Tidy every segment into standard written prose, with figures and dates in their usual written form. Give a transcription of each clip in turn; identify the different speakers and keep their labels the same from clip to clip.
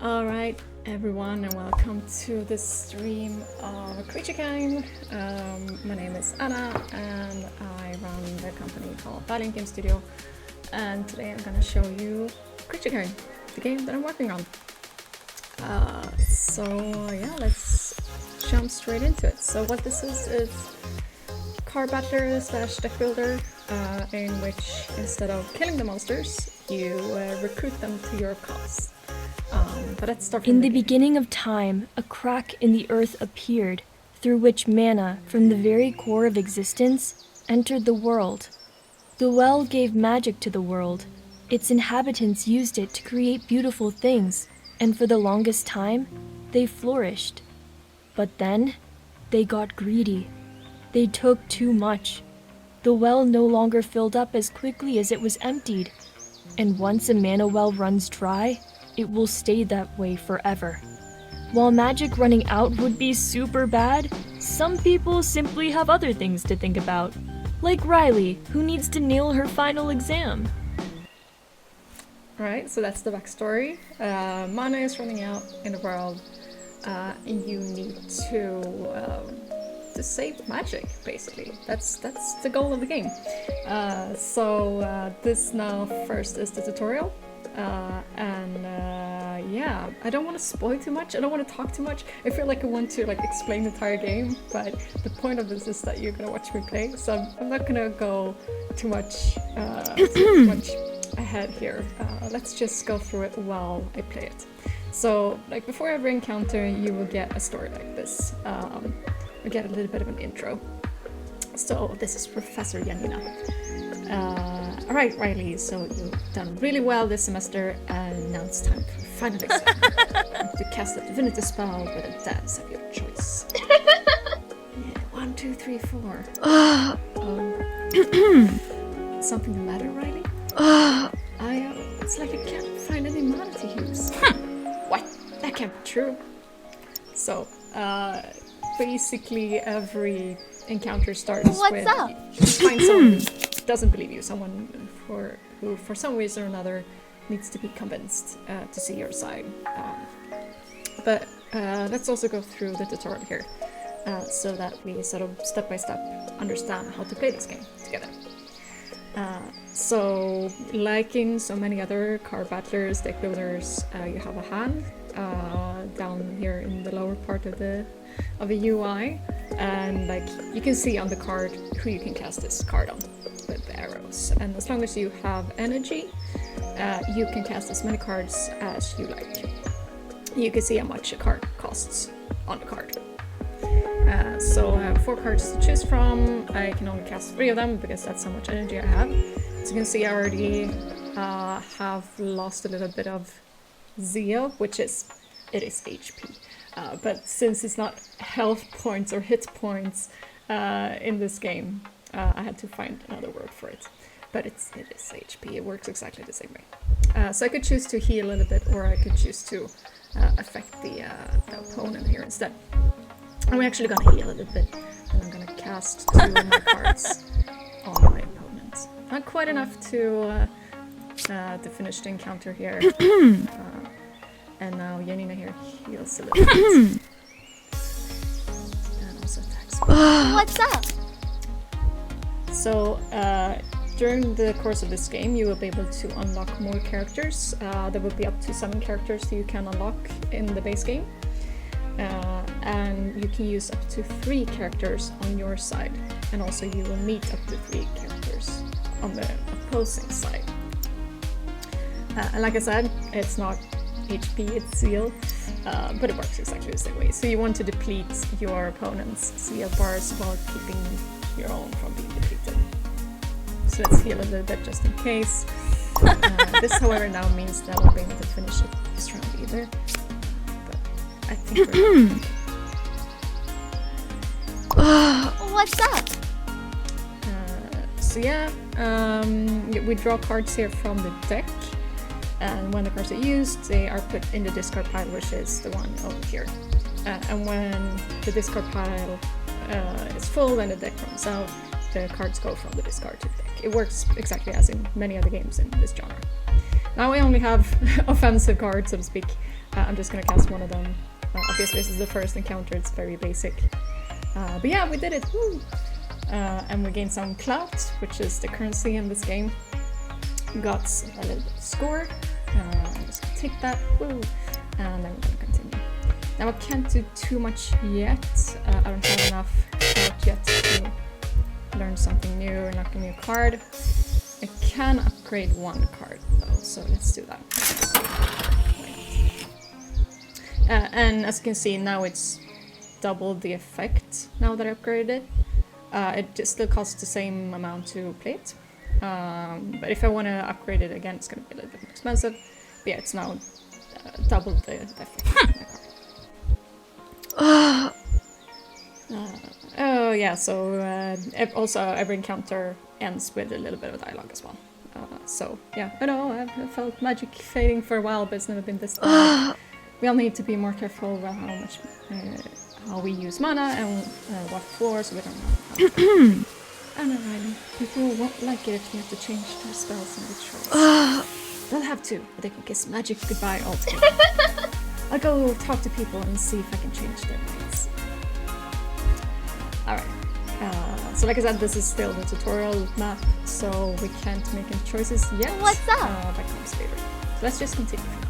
Speaker 1: Alright everyone, and welcome to the stream of KreatureKind. My name is Anna and I run the company called Valiant Game Studio, and today I'm gonna show you KreatureKind, the game that I'm working on. So yeah, let's jump straight into it. So what this is card battler slash deck builder, in which instead of killing the monsters, you recruit them to your cause. But let's start from
Speaker 2: In the beginning of time, a crack in the earth appeared, through which mana, from the very core of existence, entered the world. The well gave magic to the world. Its inhabitants used it to create beautiful things, and for the longest time, they flourished. But then, they got greedy. They took too much. The well no longer filled up as quickly as it was emptied, and once a mana well runs dry, it will stay that way forever. While magic running out would be super bad, some people simply have other things to think about. Like Riley, who needs to nail her final exam.
Speaker 1: Alright, so that's the backstory. Mana is running out in the world, and you need to save magic, basically. That's the goal of the game. So this now first is the tutorial. Yeah, I don't want to spoil too much, I don't want to talk too much. I feel like I want to explain the entire game, but the point of this is that you're gonna watch me play, so I'm not gonna go too much ahead here. Let's just go through it while I play it. So before every encounter you will get a story like this. We get a little bit of an intro. So this is Professor Janina. Alright, Riley, so you've done really well this semester, and now it's time for final exam. To cast a divinity spell with a dance of your choice. Yeah, 1, 2, 3, 4. Something the matter, Riley? It's like I can't find any mana to use. What? That can't be true. So, basically every encounter starts with you find someone who doesn't believe you, someone who for some reason or another needs to be convinced to see your side. But let's also go through the tutorial here, so that we sort of step by step understand how to play this game together. So like in so many other card battlers, deck builders, you have a hand down here in the lower part of the UI, and you can see on the card who you can cast this card on with the arrows, and as long as you have energy, you can cast as many cards as you like. You can see how much a card costs on the card. So I have 4 cards to choose from. I can only cast 3 of them because that's how much energy I have. So you can see I already have lost a little bit of zeal, which is HP. But since it's not health points or hit points in this game, I had to find another word for it. But it is HP, it works exactly the same way. So I could choose to heal a little bit, or I could choose to affect the opponent here instead. I'm actually gonna heal a little bit, and I'm gonna cast 2 of my cards on my opponent. Not quite enough to finish the encounter here. And now Janina here heals a little bit. And also attacks.
Speaker 3: What's up?
Speaker 1: So, during the course of this game, you will be able to unlock more characters. There will be up to 7 characters you can unlock in the base game. And you can use up to 3 characters on your side. And also you will meet up to 3 characters on the opposing side. And like I said, it's not HP, it's seal, but it works exactly the same way. So you want to deplete your opponent's seal bars while keeping your own from being depleted. So let's heal a little bit just in case. This, however, now means that I won't be able to finish it this round either. But I think we're
Speaker 3: What's up?
Speaker 1: So yeah, we draw cards here from the deck. And when the cards are used, they are put in the discard pile, which is the one over here. And when the discard pile is full and the deck runs out, the cards go from the discard to the deck. It works exactly as in many other games in this genre. Now we only have offensive cards, so to speak. I'm just gonna cast one of them. Obviously, this is the first encounter, it's very basic. But yeah, we did it, woo! And we gained some clout, which is the currency in this game. Got a little bit of score. I'm just gonna take that, woo! And then we're gonna continue. Now I can't do too much yet. I don't have enough clout yet to learn something new or knock a new card. I can upgrade one card though, so let's do that. And as you can see, now it's doubled the effect now that I upgraded it. It just still costs the same amount to play it. But if I want to upgrade it again, it's going to be a little bit more expensive. But yeah, it's now doubled the effect of my card. Oh yeah, so also every encounter ends with a little bit of dialogue as well. So yeah, I know I've felt magic fading for a while, but it's never been this bad. We all need to be more careful about how we use mana and what floors we don't know. I don't know, Riley. People won't like it if you have to change their spells and rituals. They'll have to, but they can kiss magic goodbye altogether. I'll go talk to people and see if I can change their minds. Alright. So like I said, this is still the tutorial map, so we can't make any choices yet.
Speaker 3: What's up?
Speaker 1: That comes later. So let's just continue for now.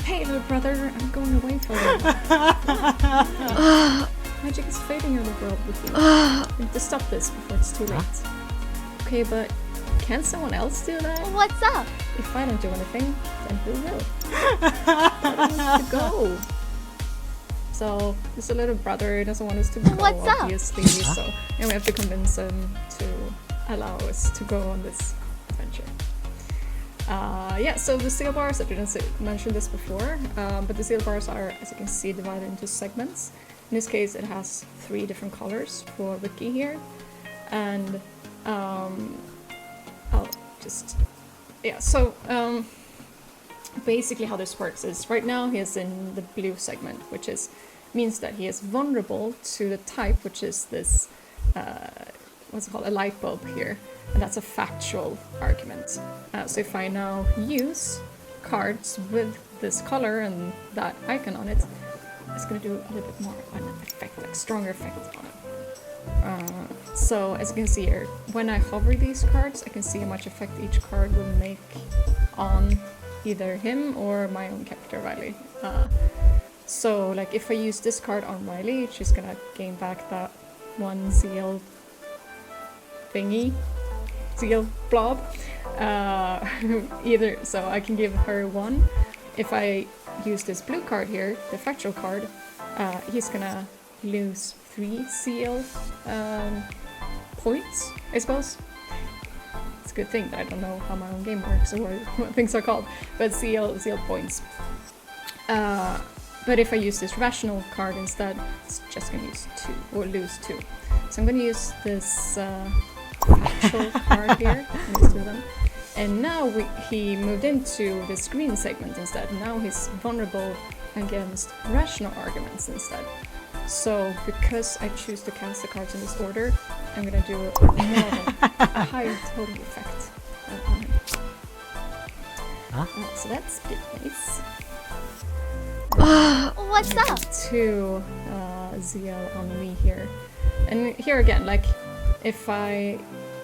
Speaker 1: Hey little brother, I'm going away for a while. Magic is fading in the world with you. We need to stop this before it's too late. Okay, but can someone else do that?
Speaker 3: What's up?
Speaker 1: If I don't do anything, then who will? I want to go. So, this little brother doesn't want us to go,
Speaker 3: What's up?
Speaker 1: obviously, so and we have to convince him to allow us to go on this adventure. Yeah, so the seal bars, I didn't mention this before, but the seal bars are, as you can see, divided into segments. In this case, it has 3 different colors for Ricky here, and I'll just, yeah, so basically how this works is right now he is in the blue segment, which means that he is vulnerable to the type, which is this, what's it called, a light bulb here, and that's a factual argument. So if I now use cards with this color and that icon on it, it's going to do a little bit more of an effect, like stronger effect on it. So as you can see here, when I hover these cards, I can see how much effect each card will make on either him or my own character, Riley. So like if I use this card on Riley, she's gonna gain back that 1 zeal thingy, zeal blob. Either, so I can give her 1. If I use this blue card here, the factual card, he's gonna lose 3 zeal points, I suppose. It's a good thing that I don't know how my own game works or what things are called, but zeal points. But if I use this rational card instead, it's just gonna use 2 or lose 2. So I'm gonna use this factual card here, use 2 of them. And now he moved into this green segment instead. Now he's vulnerable against rational arguments instead. So because I choose to cast the cards in this order, I'm gonna do more of a higher total effect on him. So that's good, nice.
Speaker 3: What's up?
Speaker 1: 2 zeal on me here. And here again, like if I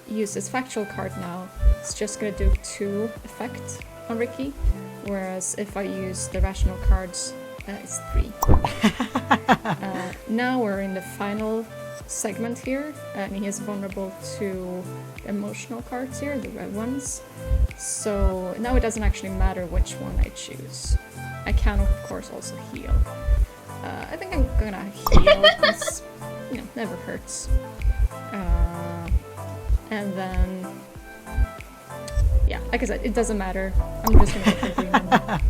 Speaker 1: use this factual card now, it's just gonna do 2 effect on Ricky, whereas if I use the rational cards, it's 3. Now we're in the final segment here, and he is vulnerable to emotional cards here, the red ones. So now it doesn't actually matter which one I choose. I can of course also heal. I think I'm gonna heal because, you know, never hurts. And then, yeah, like I said, it doesn't matter. I'm just gonna go for green one.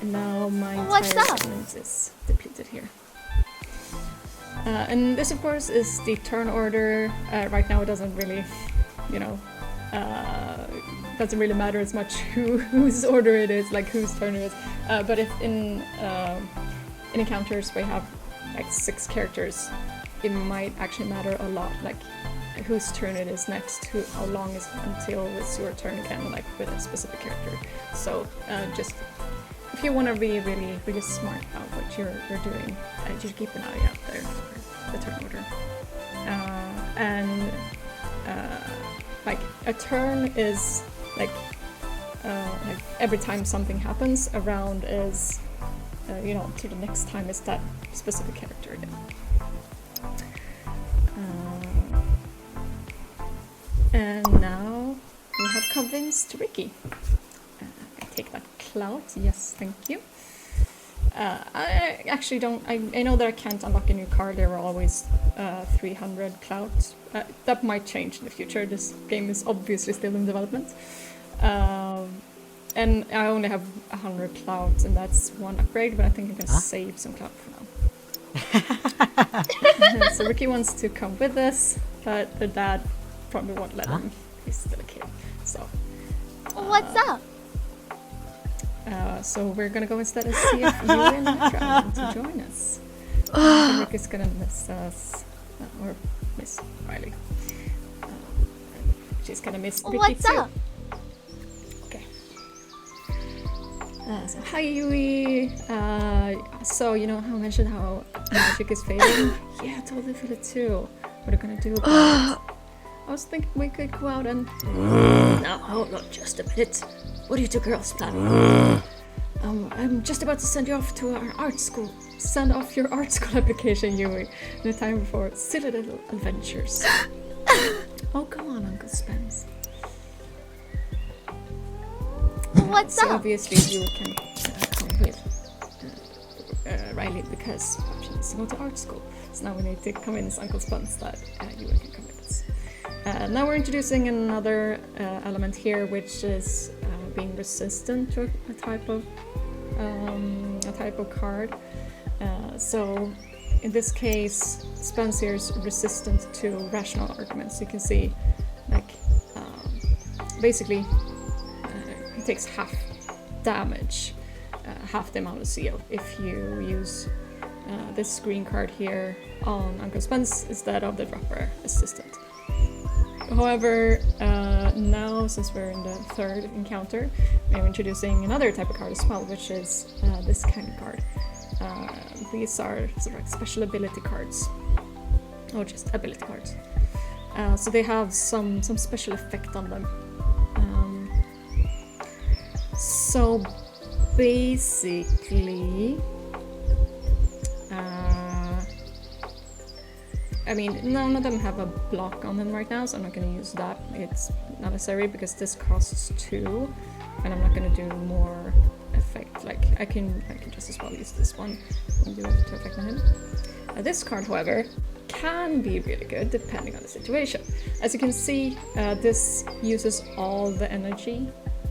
Speaker 1: And now my entire segment is depleted here. And this, of course, is the turn order. Right now, it doesn't really, you know, doesn't really matter as much whose order it is, like whose turn it is. But if in encounters we have like 6 characters, it might actually matter a lot. Like whose turn it is next, how long is until it's your turn again, like with a specific character. So just if you want to be really, really smart about what you're doing, just keep an eye out there for the turn order. And like a turn is like every time something happens, a round is to the next time is that specific character again. And now we have convinced Ricky. I take that clout. Yes, thank you. I actually don't. I know that I can't unlock a new card. There were always 300 clout. That might change in the future. This game is obviously still in development. And I only have 100 clout, and that's one upgrade. But I think I'm gonna save some clout for now. So Ricky wants to come with us, but their dad probably won't let him. He's still a kid. So.
Speaker 3: What's up?
Speaker 1: So we're gonna go instead and see if you and Mitra want to join us. Ricky's gonna miss us, or miss Riley. She's gonna miss Ricky
Speaker 3: What's
Speaker 1: too.
Speaker 3: up?
Speaker 1: Okay. So hi Yui. So how I mentioned how magic is fading? Yeah, I totally feel it too. What are we gonna do about it? I was thinking we could go out and... Now, hold on just a minute. What are you two girls planning? I'm just about to send you off to our art school. Send off your art school application, Yui. In the time for silly little adventures. Oh, come on, Uncle Spence.
Speaker 3: What's
Speaker 1: so
Speaker 3: up?
Speaker 1: obviously you can come with Riley because she needs to go to art school. So now we need to convince Uncle Spence that Yui can come with us. Now we're introducing another element here, which is being resistant to a type of card. So in this case, Spencer is resistant to rational arguments. You can see, like, basically, he takes half damage, half the amount of seal if you use this green card here on Uncle Spence instead of the dropper assistant. However, now since we're in the third encounter, we're introducing another type of card as well, which is this kind of card. These are sort of like special ability cards, or just ability cards. So they have some special effect on them. So basically, I mean, none of them have a block on them right now, so I'm not going to use that. It's not necessary because this costs 2, and I'm not going to do more effect. Like, I can just as well use this one and do it to effect on him. This card, however, can be really good depending on the situation. As you can see, this uses all the energy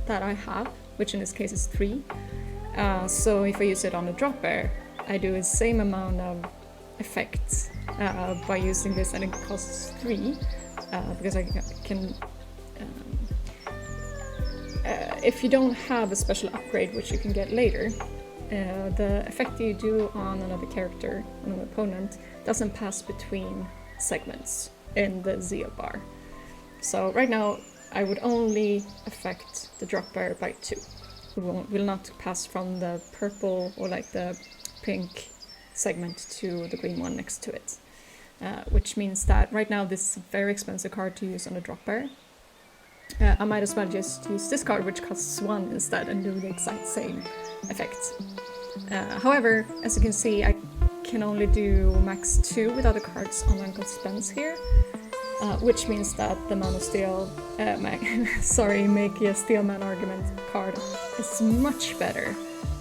Speaker 1: that I have, which in this case is 3. So if I use it on a dropper, I do the same amount of effect by using this, and it costs 3 because I can if you don't have a special upgrade, which you can get later, the effect you do on another character, on an opponent, doesn't pass between segments in the zeal bar. So right now I would only affect the dropper by 2. Will not pass from the purple or like the pink segment to the green one next to it, which means that right now this is a very expensive card to use on a dropper. I might as well just use this card, which costs 1 instead, and do the exact same effect. However, as you can see, I can only do max 2 with other cards on Uncle Spence here, which means that the Man of Steel, make a Steelman argument card is much better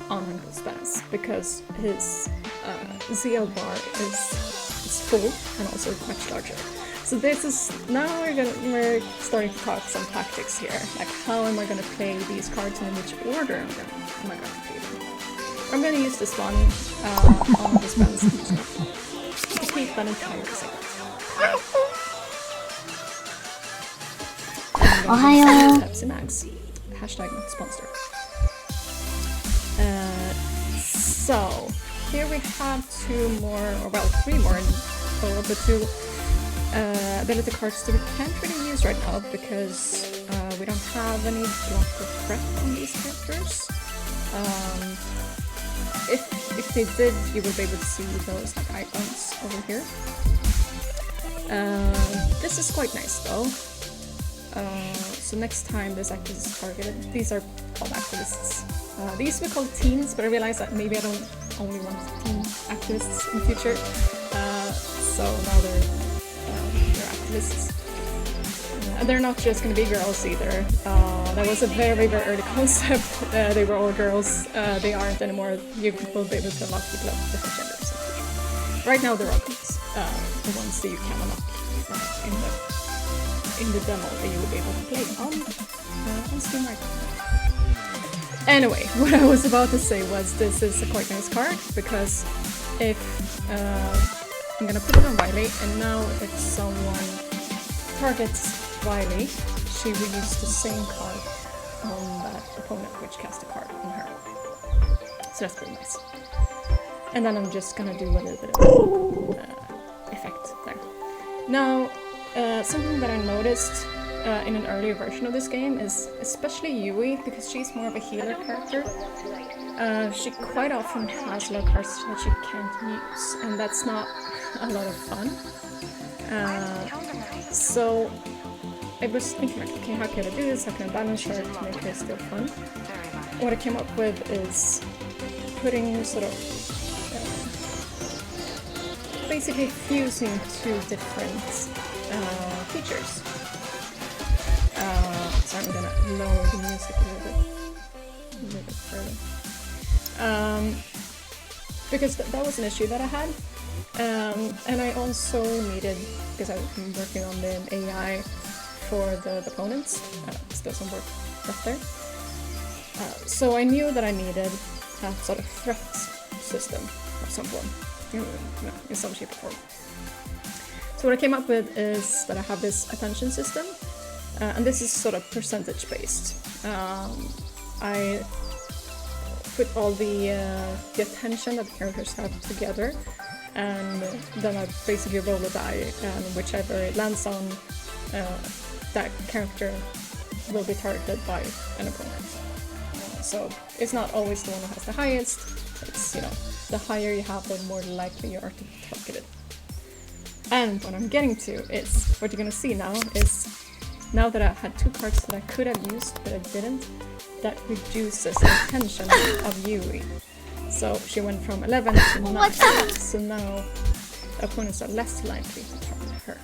Speaker 1: on Uncle Spence because his ZL bar is full and also much larger. So this is, now we're starting to talk some tactics here, like how am I going to play these cards and in which order am I going to play them. I'm going to use this one on the Spence to keep that entire segment.
Speaker 3: Ohio.
Speaker 1: Pepsi Max. Hashtag not sponsored. So here we have 2 more, or well, 3 more in total, but 2 ability cards that we can't really use right now because we don't have any block or prep on these characters. If they did, you would be able to see those like icons over here. This is quite nice though. So next time this activist is targeted, these are called activists. These we call teens, but I realized that maybe I don't only want teen activists in the future. So now they're activists. And they're not just going to be girls either. That was a very, very early concept. They were all girls. They aren't anymore. You will be able to unlock people of different genders. Right now they're all girls. The ones that you can unlock in the demo that you will be able to play on Steam right now. Anyway, what I was about to say was this is a quite nice card because if I'm gonna put it on Riley, and now if someone targets Riley, she will use the same card on that opponent which cast a card on her. So that's pretty nice. And then I'm just gonna do a little bit of effect there. Now, something that I noticed in an earlier version of this game is especially Yui, because she's more of a healer character. She quite often has a lot of cards that she can't use, and that's not a lot of fun. So I was thinking like, okay, how can I do this? How can I balance her to make her still fun? What I came up with is putting sort of basically fusing two different features. So I'm gonna lower the music a little bit further. Because that was an issue that I had. And I also needed, because I'm working on the AI for the opponents, still some work left there. So I knew that I needed a sort of threat system of some form, in some shape or form. So what I came up with is that I have this attention system, and this is sort of percentage based. I put all the attention that the characters have together, and then I basically roll a die, and whichever it lands on, that character will be targeted by an opponent. So it's not always the one who has the highest, it's, the higher you have, the more likely you are to be targeted. And what I'm getting to is, what you're gonna see now is, now that I had two cards that I could have used but I didn't, that reduces the attention of Yui. So she went from 11 to 9, so now the opponents are less likely to target her.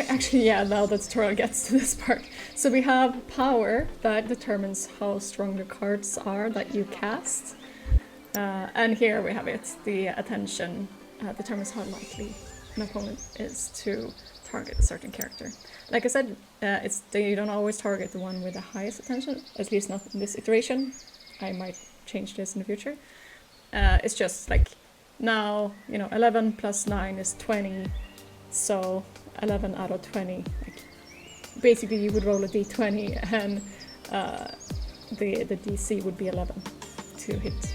Speaker 1: Actually, yeah, now the tutorial gets to this part. So we have power that determines how strong the cards are that you cast. And here we have it, the attention determines how likely an opponent is to target a certain character. Like I said, you don't always target the one with the highest attention, at least not in this iteration. I might change this in the future. It's just like, now, 11 plus 9 is 20, so 11 out of 20. Like, basically you would roll a d20 and the DC would be 11 to hit.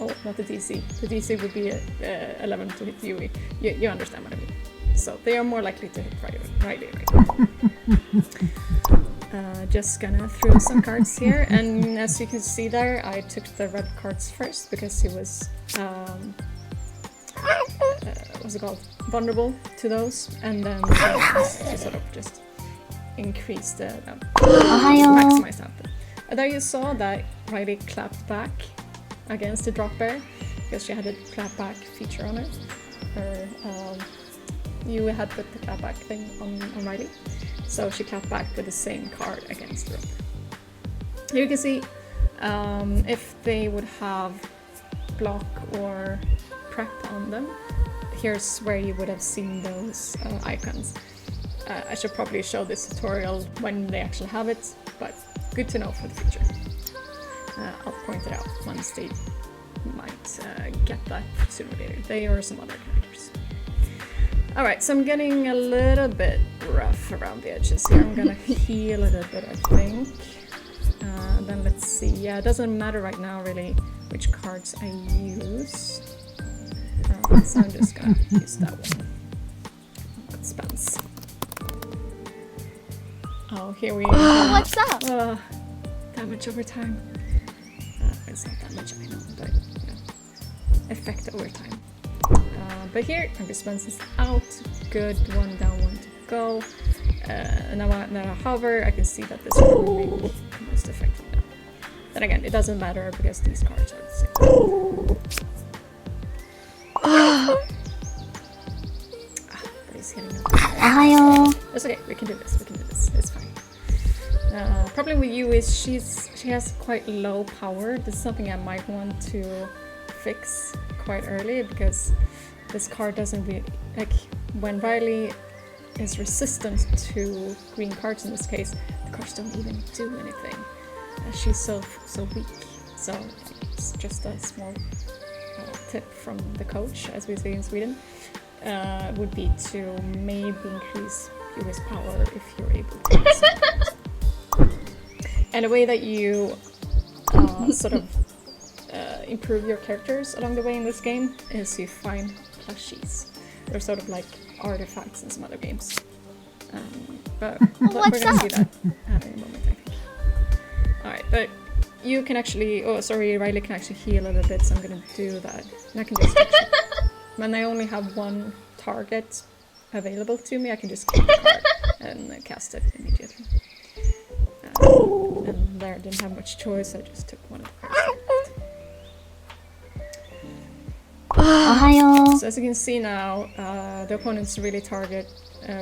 Speaker 1: Oh, not the DC. The DC would be 11 to hit Yui. You understand what I mean. So they are more likely to hit Riley right now. Just gonna throw some cards here, and as you can see there, I took the red cards first because he was what's it called? Vulnerable to those, and then to sort of just increase the maximize that. There you saw that Riley clapped back against the drop bear because she had a clap back feature on her. You had put the clap back thing on Riley, so she clapped back with the same card against her. Here you can see if they would have block or prep on them. Here's where you would have seen those icons. I should probably show this tutorial when they actually have it, but good to know for the future. I'll point it out once they might get that sooner or later. They or some other characters. Alright, so I'm getting a little bit rough around the edges here. I'm gonna heal a little bit, I think. Then let's see. Yeah, it doesn't matter right now really which cards I use. So I'm just gonna use that one. Good spends. Oh, here we go.
Speaker 3: What's up?
Speaker 1: Damage over time. It's not damage, I know, but effect over time. But here, I'm just spends this out. Good, one down, one to go. And now when I hover, I can see that this will make most effective now. Then again, it doesn't matter because these cards are the same. But he's hitting up. It's okay, we can do this, it's fine. Problem with you is she has quite low power. This is something I might want to fix quite early because this card doesn't really, like when Riley is resistant to green cards in this case, the cards don't even do anything. She's so weak. So it's just a small tip from the coach, as we say in Sweden, would be to maybe increase Yui's power if you're able to. And a way that you sort of improve your characters along the way in this game is you find plushies. They're sort of like artifacts in some other games. But we're gonna see that in a moment, I think. Alright, but you can actually, Riley can actually heal a little bit, so I'm gonna do that. And I can just actually, when I only have one target available to me, I can just keep the card and cast it immediately. And there I didn't have much choice, I just took one of the cards. So as you can see now, the opponents really target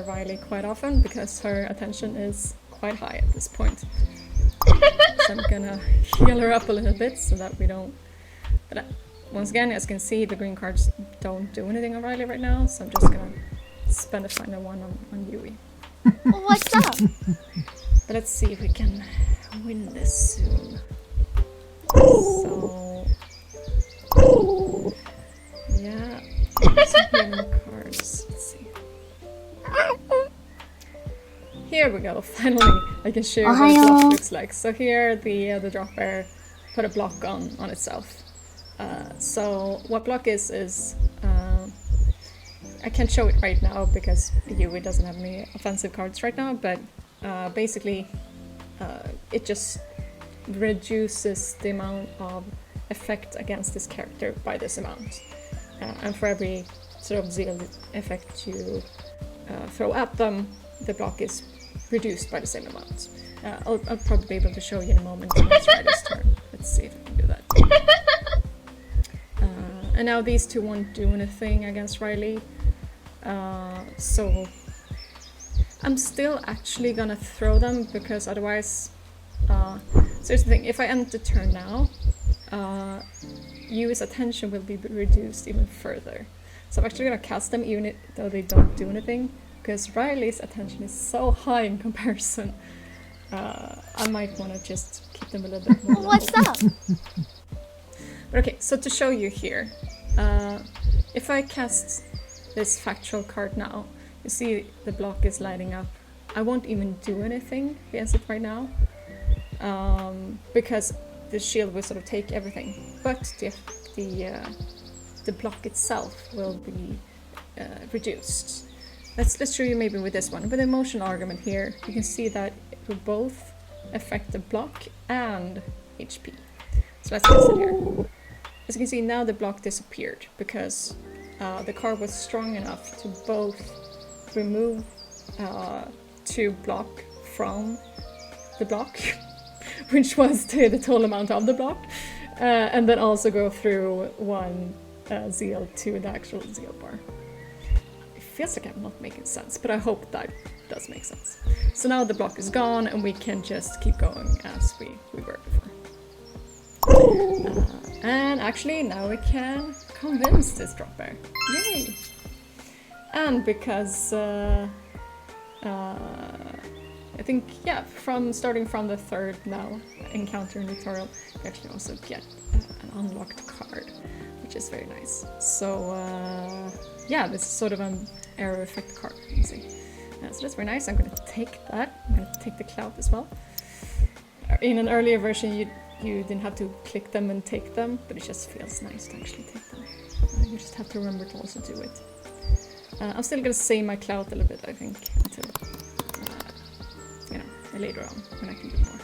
Speaker 1: Riley quite often because her attention is quite high at this point. So I'm gonna heal her up a little bit so that we don't... But once again, as you can see, the green cards don't do anything on Riley right now, so I'm just gonna spend a final one on Yui.
Speaker 3: What's up?
Speaker 1: But let's see if we can win this soon. So... yeah, some healing cards. Let's see. Here we go, finally I can show you what a block looks like. So here the drop bear put a block on itself. So what block is I can't show it right now because Yui doesn't have any offensive cards right now, but basically it just reduces the amount of effect against this character by this amount. And for every sort of zeal effect you throw at them, the block is reduced by the same amount. I'll probably be able to show you in a moment when it's Riley's turn. Let's see if I can do that. And now these two won't do anything against Riley. So I'm still actually gonna throw them because otherwise... so here's the thing, if I end the turn now, Yui's attention will be reduced even further. So I'm actually gonna cast them even though they don't do anything, because Riley's attention is so high in comparison. I might want to just keep them a little bit more.
Speaker 3: What's up?
Speaker 1: But okay, so to show you here, if I cast this factual card now, you see the block is lighting up. I won't even do anything against it right now, because the shield will sort of take everything, but the block itself will be reduced. Let's show you maybe with this one. With the emotional argument here, you can see that it will both affect the block and HP. So let's test it here. As you can see, now the block disappeared because the card was strong enough to both remove 2 block from the block, which was the total amount of the block, and then also go through 1 zeal to the actual zeal bar. It feels like I'm not making sense, but I hope that does make sense. So now the block is gone and we can just keep going as we were before. And actually now we can convince this drop bear. Yay! And because I think, yeah, starting from the 3rd now encounter in the tutorial, you actually also get an unlocked card, which is very nice. So yeah, this is sort of an arrow effect card, you can see. So that's very nice. I'm going to take that. I'm going to take the clout as well. In an earlier version, you didn't have to click them and take them, but it just feels nice to actually take them. You just have to remember to also do it. I'm still gonna save my clout a little bit, I think, until later on when I can do more.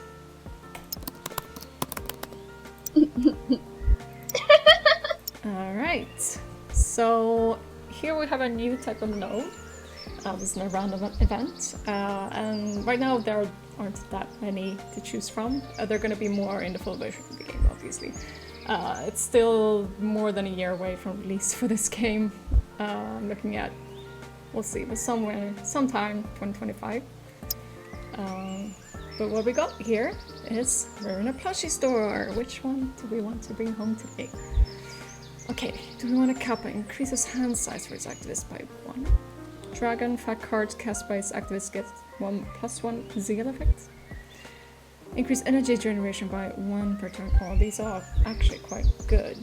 Speaker 1: Alright, so here we have a new type of node. This is a random event, and right now there aren't that many to choose from. There are going to be more in the full version of the game, obviously. It's still more than a year away from release for this game. I'm looking at, we'll see, but sometime 2025. But what we got here is we're in a plushie store. Which one do we want to bring home today? Okay, do we want a kappa? Increases hand size for its activist by 1. Dragon, fat cards cast by its activist gets 1+1 zeal effect. Increase energy generation by 1 per turn. Oh, these are actually quite good.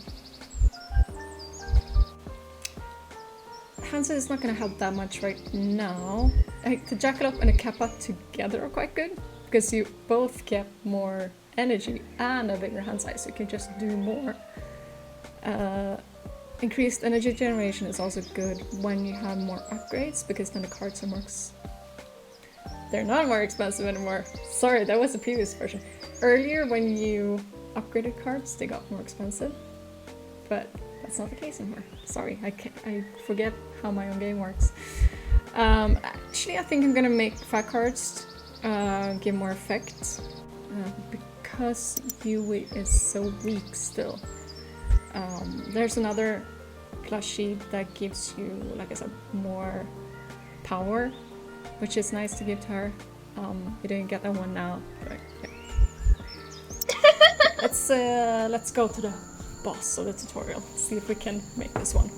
Speaker 1: Hand size is not going to help that much right now. The jackalope and a kappa together are quite good, because you both get more energy and a bigger hand size, so you can just do more. Increased energy generation is also good when you have more upgrades, because then the cards are they're not more expensive anymore. Sorry, that was the previous version. Earlier, when you upgraded cards, they got more expensive, but that's not the case anymore. Sorry, I forget how my own game works. Actually, I think I'm gonna make fat cards give more effect, because Yui is so weak still. There's another plushie that gives you, like I said, more power, which is nice to give to her. You didn't get that one now, but yeah. Let's go to the boss of the tutorial. See if we can make this one.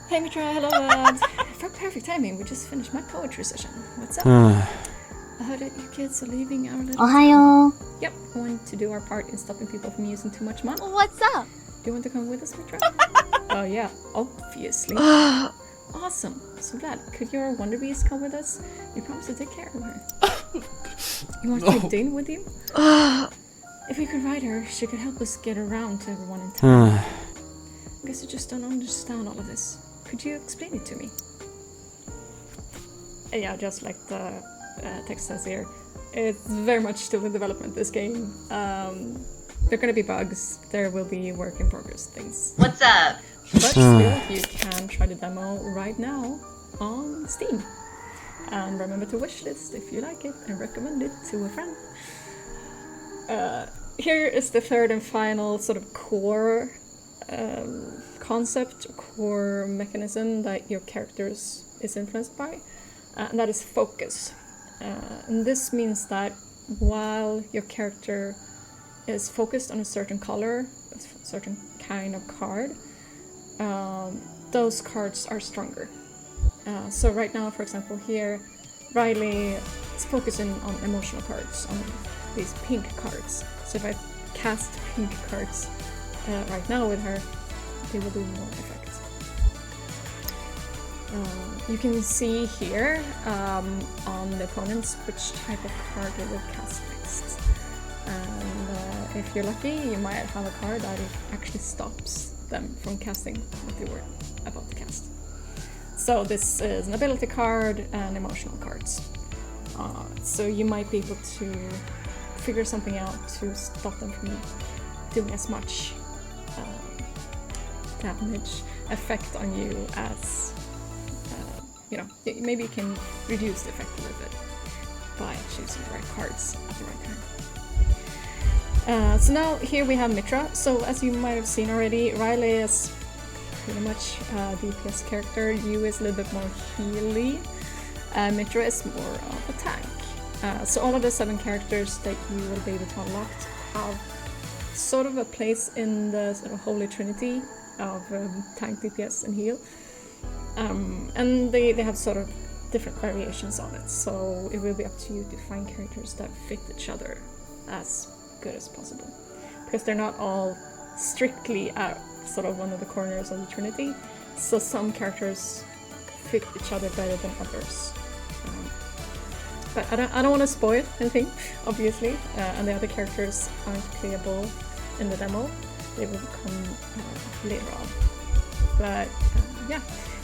Speaker 1: Hey Mitra, hello lad. For perfect timing, we just finished my poetry session. What's up? I heard that you kids are leaving our little
Speaker 3: Ohayo.
Speaker 1: Yep, I want to do our part in stopping people from using too much money.
Speaker 3: What's up?
Speaker 1: Do you want to come with us, Mitra? Oh yeah, obviously. Awesome, so glad. Could your Wonder Beast come with us? We promise to take care of her. You want to take Dane with you? If we could ride her, she could help us get around to everyone in town. I guess I just don't understand all of this. Could you explain it to me? Yeah, just like the text says here, it's very much still in development, this game. There are gonna be bugs, there will be work in progress things.
Speaker 4: What's up?
Speaker 1: But still, you can try the demo right now on Steam. And remember to wishlist if you like it and recommend it to a friend. Here is the third and final sort of core concept, core mechanism that your characters is influenced by, and that is focus. And this means that while your character is focused on a certain color, a certain kind of card, those cards are stronger. So right now, for example, here, Riley is focusing on emotional cards, on these pink cards. So if I cast pink cards right now with her, they will do more effect. You can see here on the opponents which type of card they will cast next. And if you're lucky, you might have a card that actually stops them from casting what they were about to cast. So this is an ability card and emotional cards. So you might be able to figure something out to stop them from doing as much damage effect on you as, maybe you can reduce the effect a little bit by choosing the right cards at the right time. So now here we have Mitra. So as you might have seen already, Riley is pretty much a DPS character. You is a little bit more healy. Mitra is more of a tank. So all of the 7 characters that you will be able to unlock have sort of a place in the sort of holy trinity of tank, DPS, and heal. And they have sort of different variations on it. So it will be up to you to find characters that fit each other as good as possible. Because they're not all strictly at sort of one of the corners of the trinity. So some characters fit each other better than others. but I don't want to spoil anything, obviously, and the other characters aren't playable in the demo. They will come later on. But yeah,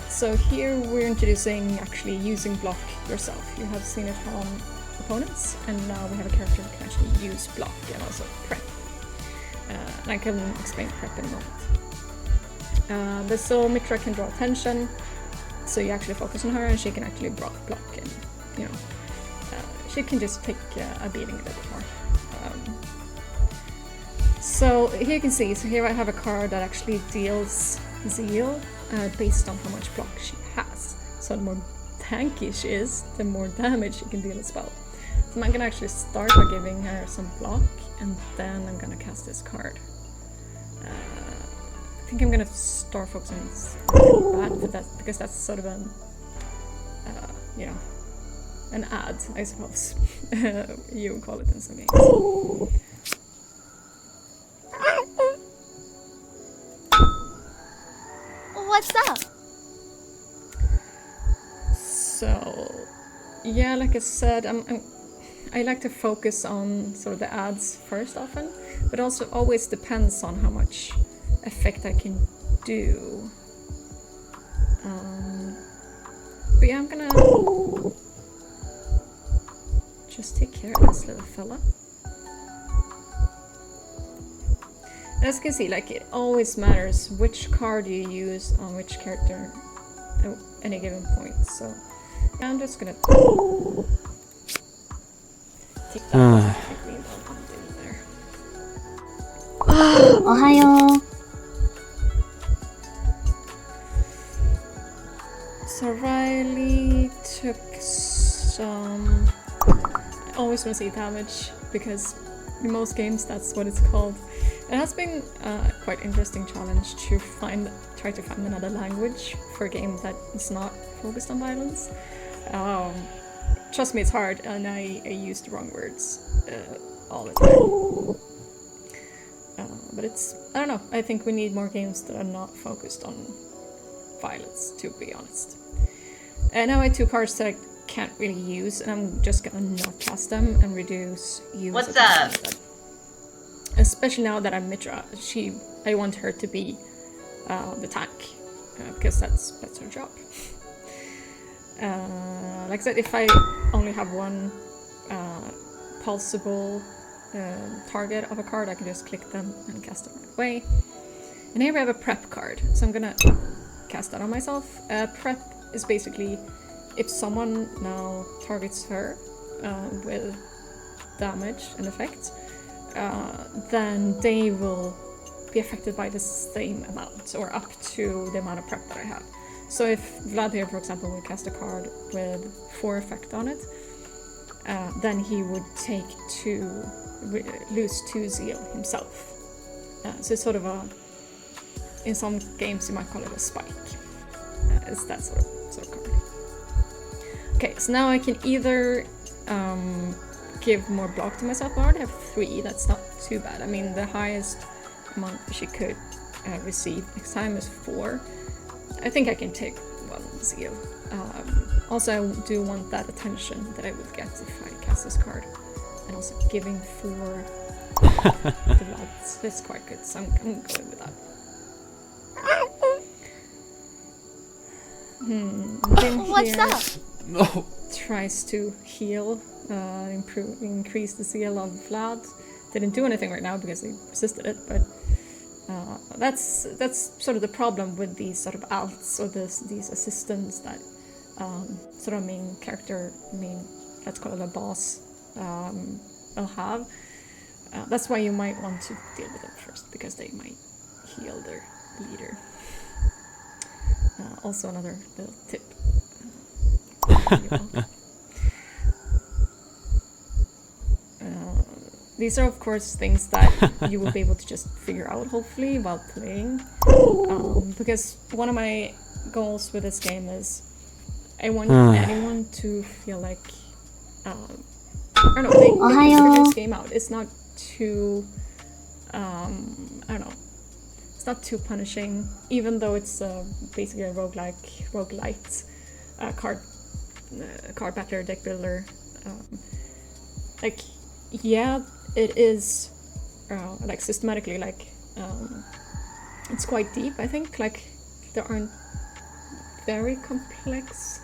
Speaker 1: so here we're introducing actually using block yourself. You have seen it on opponents, and now we have a character who can actually use block and also prep. And I can explain prep in a moment. But so Mitra can draw attention, so you actually focus on her and she can actually block and, you know, she can just take a beating a bit more. So here you can see, so here I have a card that actually deals zeal based on how much block she has. So the more tanky she is, the more damage she can deal as well. So I'm gonna actually start by giving her some block, and then I'm gonna cast this card. I think I'm gonna start focusing on that because that's sort of an, you know, an ad, I suppose. You would call it in some games.
Speaker 3: What's up?
Speaker 1: So, yeah, like I said, I like to focus on sort of the ads first often, but also always depends on how much effect I can do. But yeah, I'm gonna just take care of this little fella. As you can see, like, it always matters which card you use on which character at any given point. So I'm just gonna take that green ball in there.
Speaker 3: Ohayo.
Speaker 1: So Riley took some... I always want to say damage, because in most games that's what it's called. It has been a quite interesting challenge to try to find another language for a game that is not focused on violence. Trust me, it's hard, and I use the wrong words all the time. But it's, I don't know, I think we need more games that are not focused on violence, to be honest. And now I have 2 cards that I can't really use, and I'm just gonna not cast them and reduce use.
Speaker 4: What's up?
Speaker 1: Especially now that I'm Mitra, I want her to be the tank, because that's her job. Like I said, if I only have one pulsable target of a card, I can just click them and cast them right away. And here we have a prep card, so I'm gonna cast that on myself. Prep is basically if someone now targets her with damage and effect, then they will be affected by the same amount, or up to the amount of prep that I have. So if Vlad here, for example, would cast a card with 4 effect on it, then he would lose 2 zeal himself. So it's sort of in some games you might call it a spike. It's that sort of card. Okay, so now I can either give more block to myself. I already have 3, that's not too bad. I mean, the highest amount she could receive next time is 4. I think I can take 1 zeal. Also, I do want that attention that I would get if I cast this card. And also giving 4 the lads is quite good, so I'm going with that.
Speaker 3: What's up?
Speaker 4: No.
Speaker 1: Tries to heal, increase the zeal of Vlad. Didn't do anything right now because he resisted it, but that's sort of the problem with these sort of alts or these assistants that sort of main character, let's call it a boss, will have. That's why you might want to deal with them first, because they might heal their leader. Also another little tip. These are of course things that you will be able to just figure out hopefully while playing, because one of my goals with this game is I want anyone to feel like I don't know, they can figure this game out. It's not too I don't know, it's not too punishing, even though it's basically a roguelite card battler, deck builder. like, yeah, it is like systematically, like it's quite deep. I think like there aren't very complex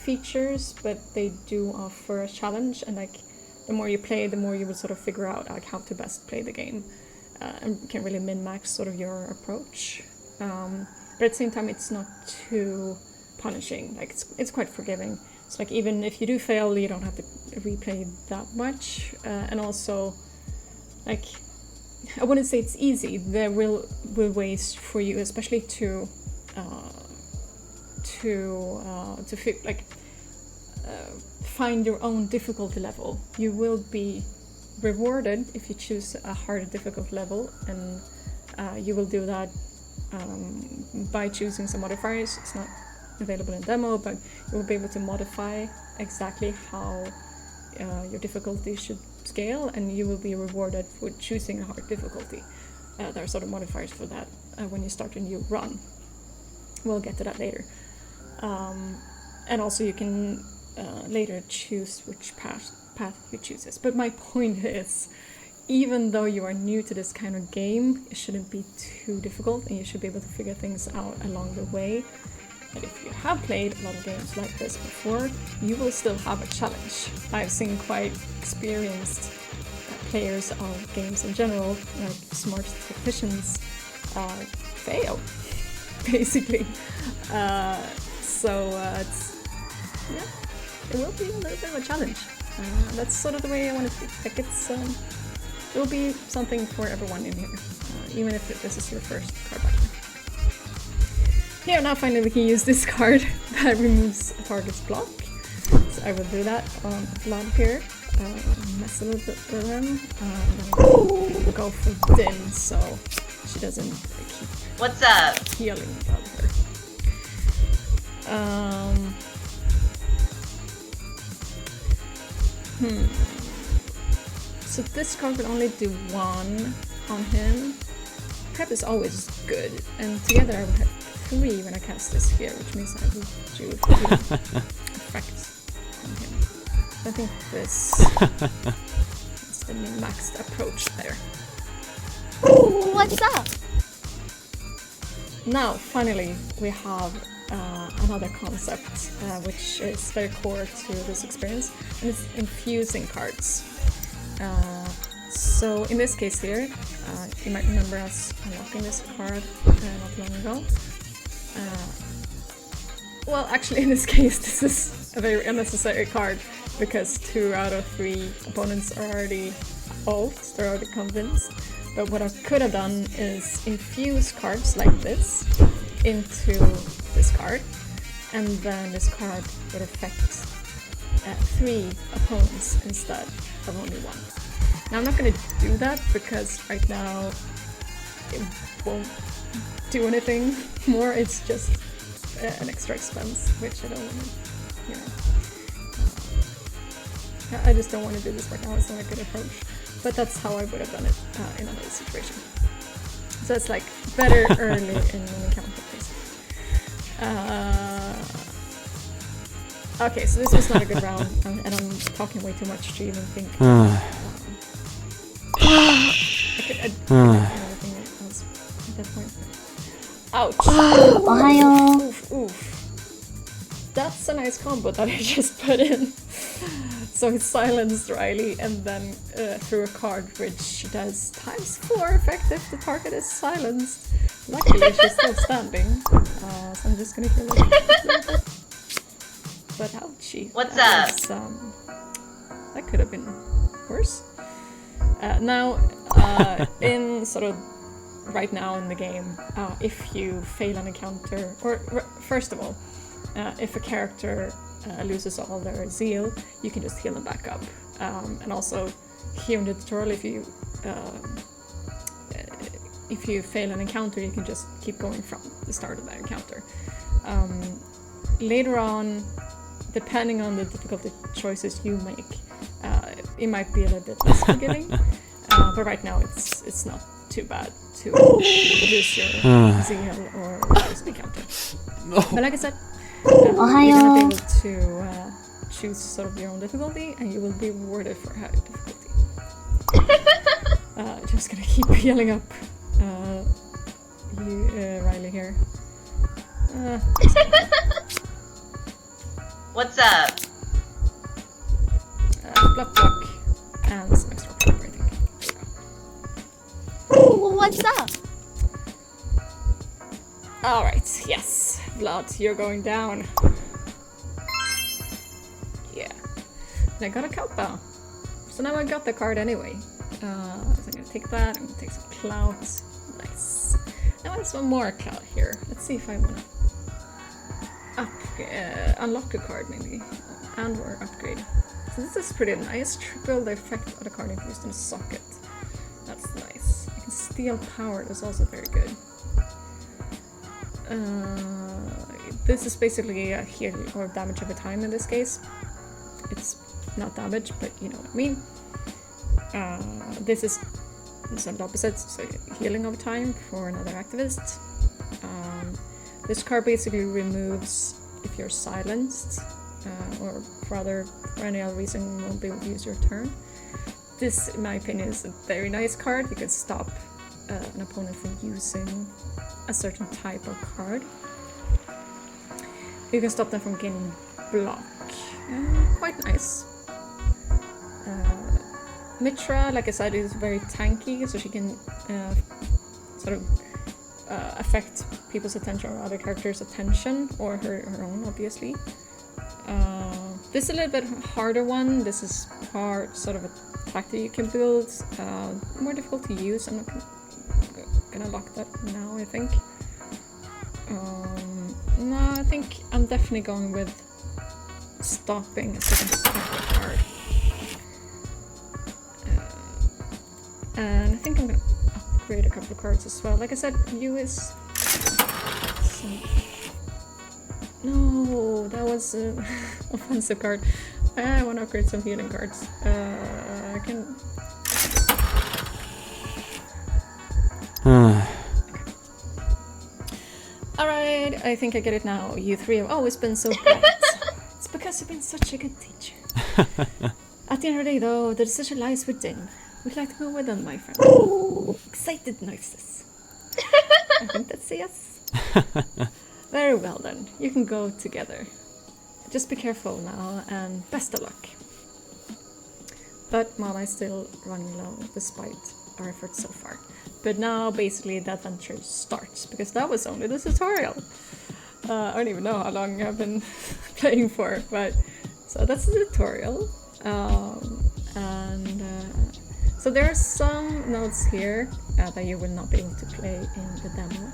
Speaker 1: features, but they do offer a challenge, and like the more you play, the more you will sort of figure out like how to best play the game, and can really min-max sort of your approach. But at the same time, it's not too punishing. Like it's quite forgiving. So like even if you do fail, you don't have to replay that much. And also, like, I wouldn't say it's easy. There will ways for you, especially to find your own difficulty level. You will be rewarded if you choose a harder difficulty level, and you will do that by choosing some modifiers. It's not available in demo, but you will be able to modify exactly how your difficulty should scale, and you will be rewarded for choosing a hard difficulty. There are sort of modifiers for that when you start a new run. We'll get to that later. And also you can later choose which path you choose. But my point is, even though you are new to this kind of game, it shouldn't be too difficult, and you should be able to figure things out along the way. And if you have played a lot of games like this before, you will still have a challenge. I've seen quite experienced players of games in general, like smart tacticians, fail, basically. It's, yeah, it will be a little bit of a challenge. That's sort of the way I want it to be. Like it will be something for everyone in here, even if this is your first card battle. Here, now finally we can use this card that removes a target's block. So I will do that on Vlad here. Mess a little bit with him. Go for Din so she doesn't keep
Speaker 4: What's up?
Speaker 1: healing about her. So this card will only do one on him. Prep is always good, and together I will have 3 when I cast this here, which means I will do 3 effects on him. I think this is the min-maxed approach there.
Speaker 3: What's up?
Speaker 1: Now, finally, we have another concept which is very core to this experience, and it's infusing cards. So in this case here, you might remember us unlocking this card not long ago. Well, actually in this case, this is a very unnecessary card because 2 out of 3 opponents are already old, they're already convinced. But what I could have done is infuse cards like this into this card, and then this card would affect 3 opponents instead of only 1. Now I'm not going to do that because right now it won't do anything more, it's just an extra expense, which I don't want to, I just don't want to do this right now. It's not a good approach, but that's how I would have done it in another situation. So it's like better early in an encounter, basically. Okay, so this was not a good round, and I'm talking way too much to even think. I could anything else at that point. Ouch!
Speaker 3: Ohayo.
Speaker 1: Oof, oof. That's a nice combo that I just put in. So it silenced Riley and then threw a card which does ×4 effect if the target is silenced. Luckily she's still standing, so I'm just gonna kill her. But ouchie.
Speaker 4: What's
Speaker 1: that
Speaker 4: up?
Speaker 1: Was, that could have been worse. Now, in sort of right now in the game, if you fail an encounter, or first of all, if a character loses all their zeal, you can just heal them back up. And also, here in the tutorial, if you fail an encounter, you can just keep going from the start of that encounter. Later on, depending on the difficulty choices you make, it might be a little bit less forgiving. But right now, it's not too bad to lose your zeal or lose the encounter. But like I said, you're gonna be able to choose sort of your own difficulty, and you will be rewarded for high difficulty. Just gonna keep healing up Riley here.
Speaker 4: What's up?
Speaker 1: Block, and some extra paper, I think.
Speaker 3: What's up?
Speaker 1: Alright, yes. Blood, you're going down. Yeah. And I got a cowbell. So now I got the card anyway. So I'm gonna take that, I'm gonna take some clout. Nice. Now there's one more clout here. Let's see if I wanna unlock a card maybe. And or upgrade. So this is pretty nice. Triple the effect of the card infused in a socket. That's nice. You can steal power, that's also very good. This is basically a heal or damage over time in this case. It's not damage, but you know what I mean. This is the opposite, so healing over time for another activist. This card basically removes if you're silenced, or for any other reason you won't be able to use your turn. This, in my opinion, is a very nice card. You can stop an opponent from using a certain type of card. You can stop them from gaining block. Quite nice. Mitra, like I said, is very tanky, so she can sort of affect people's attention or other characters' attention, or her own, obviously. This is a little bit harder one. This is sort of a tactic you can build. More difficult to use. I'm not gonna lock that now, I think. No, I think I'm definitely going with stopping a certain type of card. And I think I'm gonna upgrade a couple of cards as well. Like I said, you is... No, that was an offensive card. I want to upgrade some healing cards. I can... Alright, I think I get it now. You three have always been so bright. It's because you've been such a good teacher. At the end of the day, though, the decision lies within. We'd like to go with them, my friend. Excited noises. I think that's a yes. Very well then, you can go together. Just be careful now, and best of luck. But mana is still running low, despite our efforts so far. But now, basically, the adventure starts, because that was only the tutorial. I don't even know how long I've been playing for, but... So that's the tutorial. So there are some nodes here that you will not be able to play in the demo.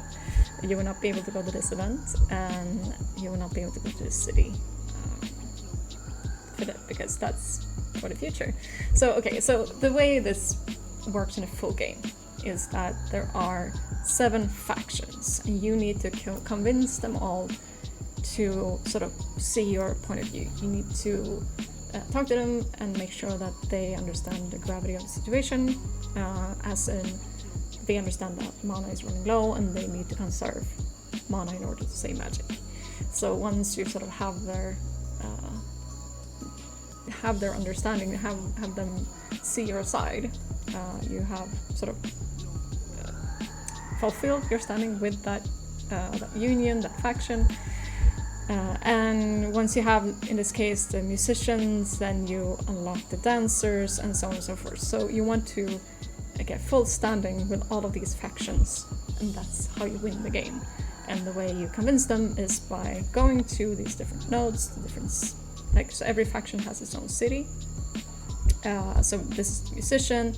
Speaker 1: You will not be able to go to this event, and you will not be able to go to this city for that, because that's for the future. So okay, so the way this works in a full game is that there are 7 factions, and you need to convince them all to sort of see your point of view. You need to talk to them and make sure that they understand the gravity of the situation, as in they understand that mana is running low and they need to conserve mana in order to say magic. So once you sort of have their understanding, have them see your side, you have sort of fulfilled your standing with that union, that faction. And once you have, in this case, the musicians, then you unlock the dancers and so on and so forth. So you want to get full standing with all of these factions, and that's how you win the game. And the way you convince them is by going to these different nodes, so every faction has its own city. So this is the musician,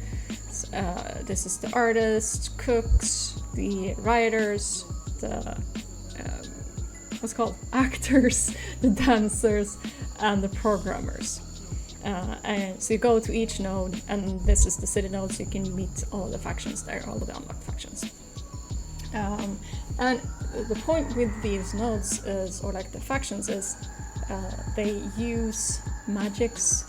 Speaker 1: this is the artist, cooks, the writers, the actors, the dancers, and the programmers. And so you go to each node, and this is the city node, so you can meet all the factions there, all of the unlocked factions. And the point with these nodes is, or like the factions is, they use magics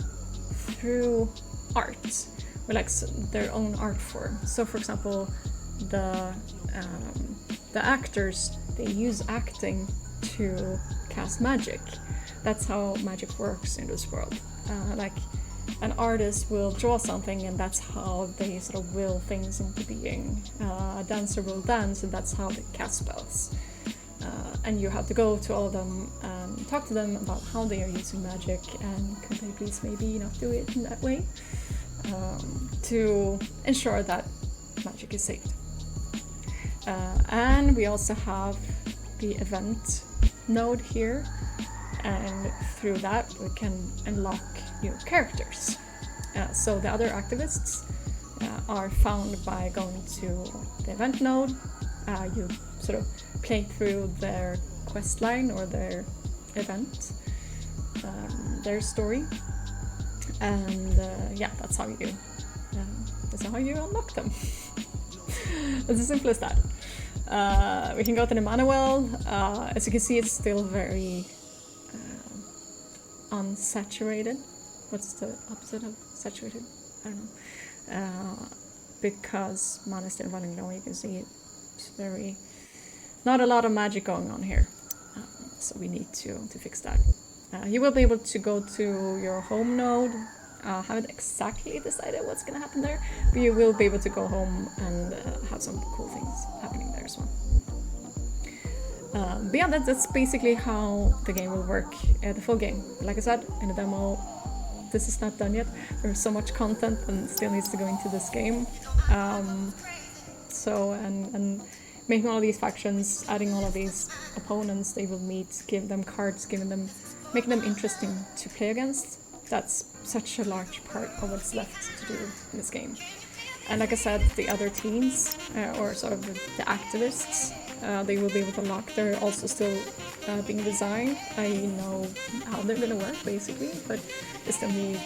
Speaker 1: through art, or like their own art form. So for example, the actors, they use acting to cast magic, that's how magic works in this world. Like an artist will draw something, and that's how they sort of will things into being. A dancer will dance, and that's how they cast spells. And you have to go to all of them and talk to them about how they are using magic, and could they please maybe not do it in that way, to ensure that magic is saved. And we also have the event node here, and through that we can unlock new characters. So the other activists are found by going to the event node. You sort of play through their quest line or their event, their story, and yeah, that's how you unlock them. It's as simple as that. We can go to the manual. As you can see, it's still very unsaturated. What's the opposite of saturated? I don't know. Because mana is still running low, you can see it's very... not a lot of magic going on here. So we need to fix that. You will be able to go to your home node. Haven't exactly decided what's going to happen there, but you will be able to go home and have some cool things happening there as well. But yeah, that's basically how the game will work, the full game. Like I said, in the demo, this is not done yet. There's so much content and still needs to go into this game. And making all these factions, adding all of these opponents they will meet, give them cards, making them interesting to play against. That's such a large part of what's left to do in this game. And like I said, the other teams, or sort of the activists, they will be able to unlock. They're also still being designed. I know how they're going to work, basically, but they still need,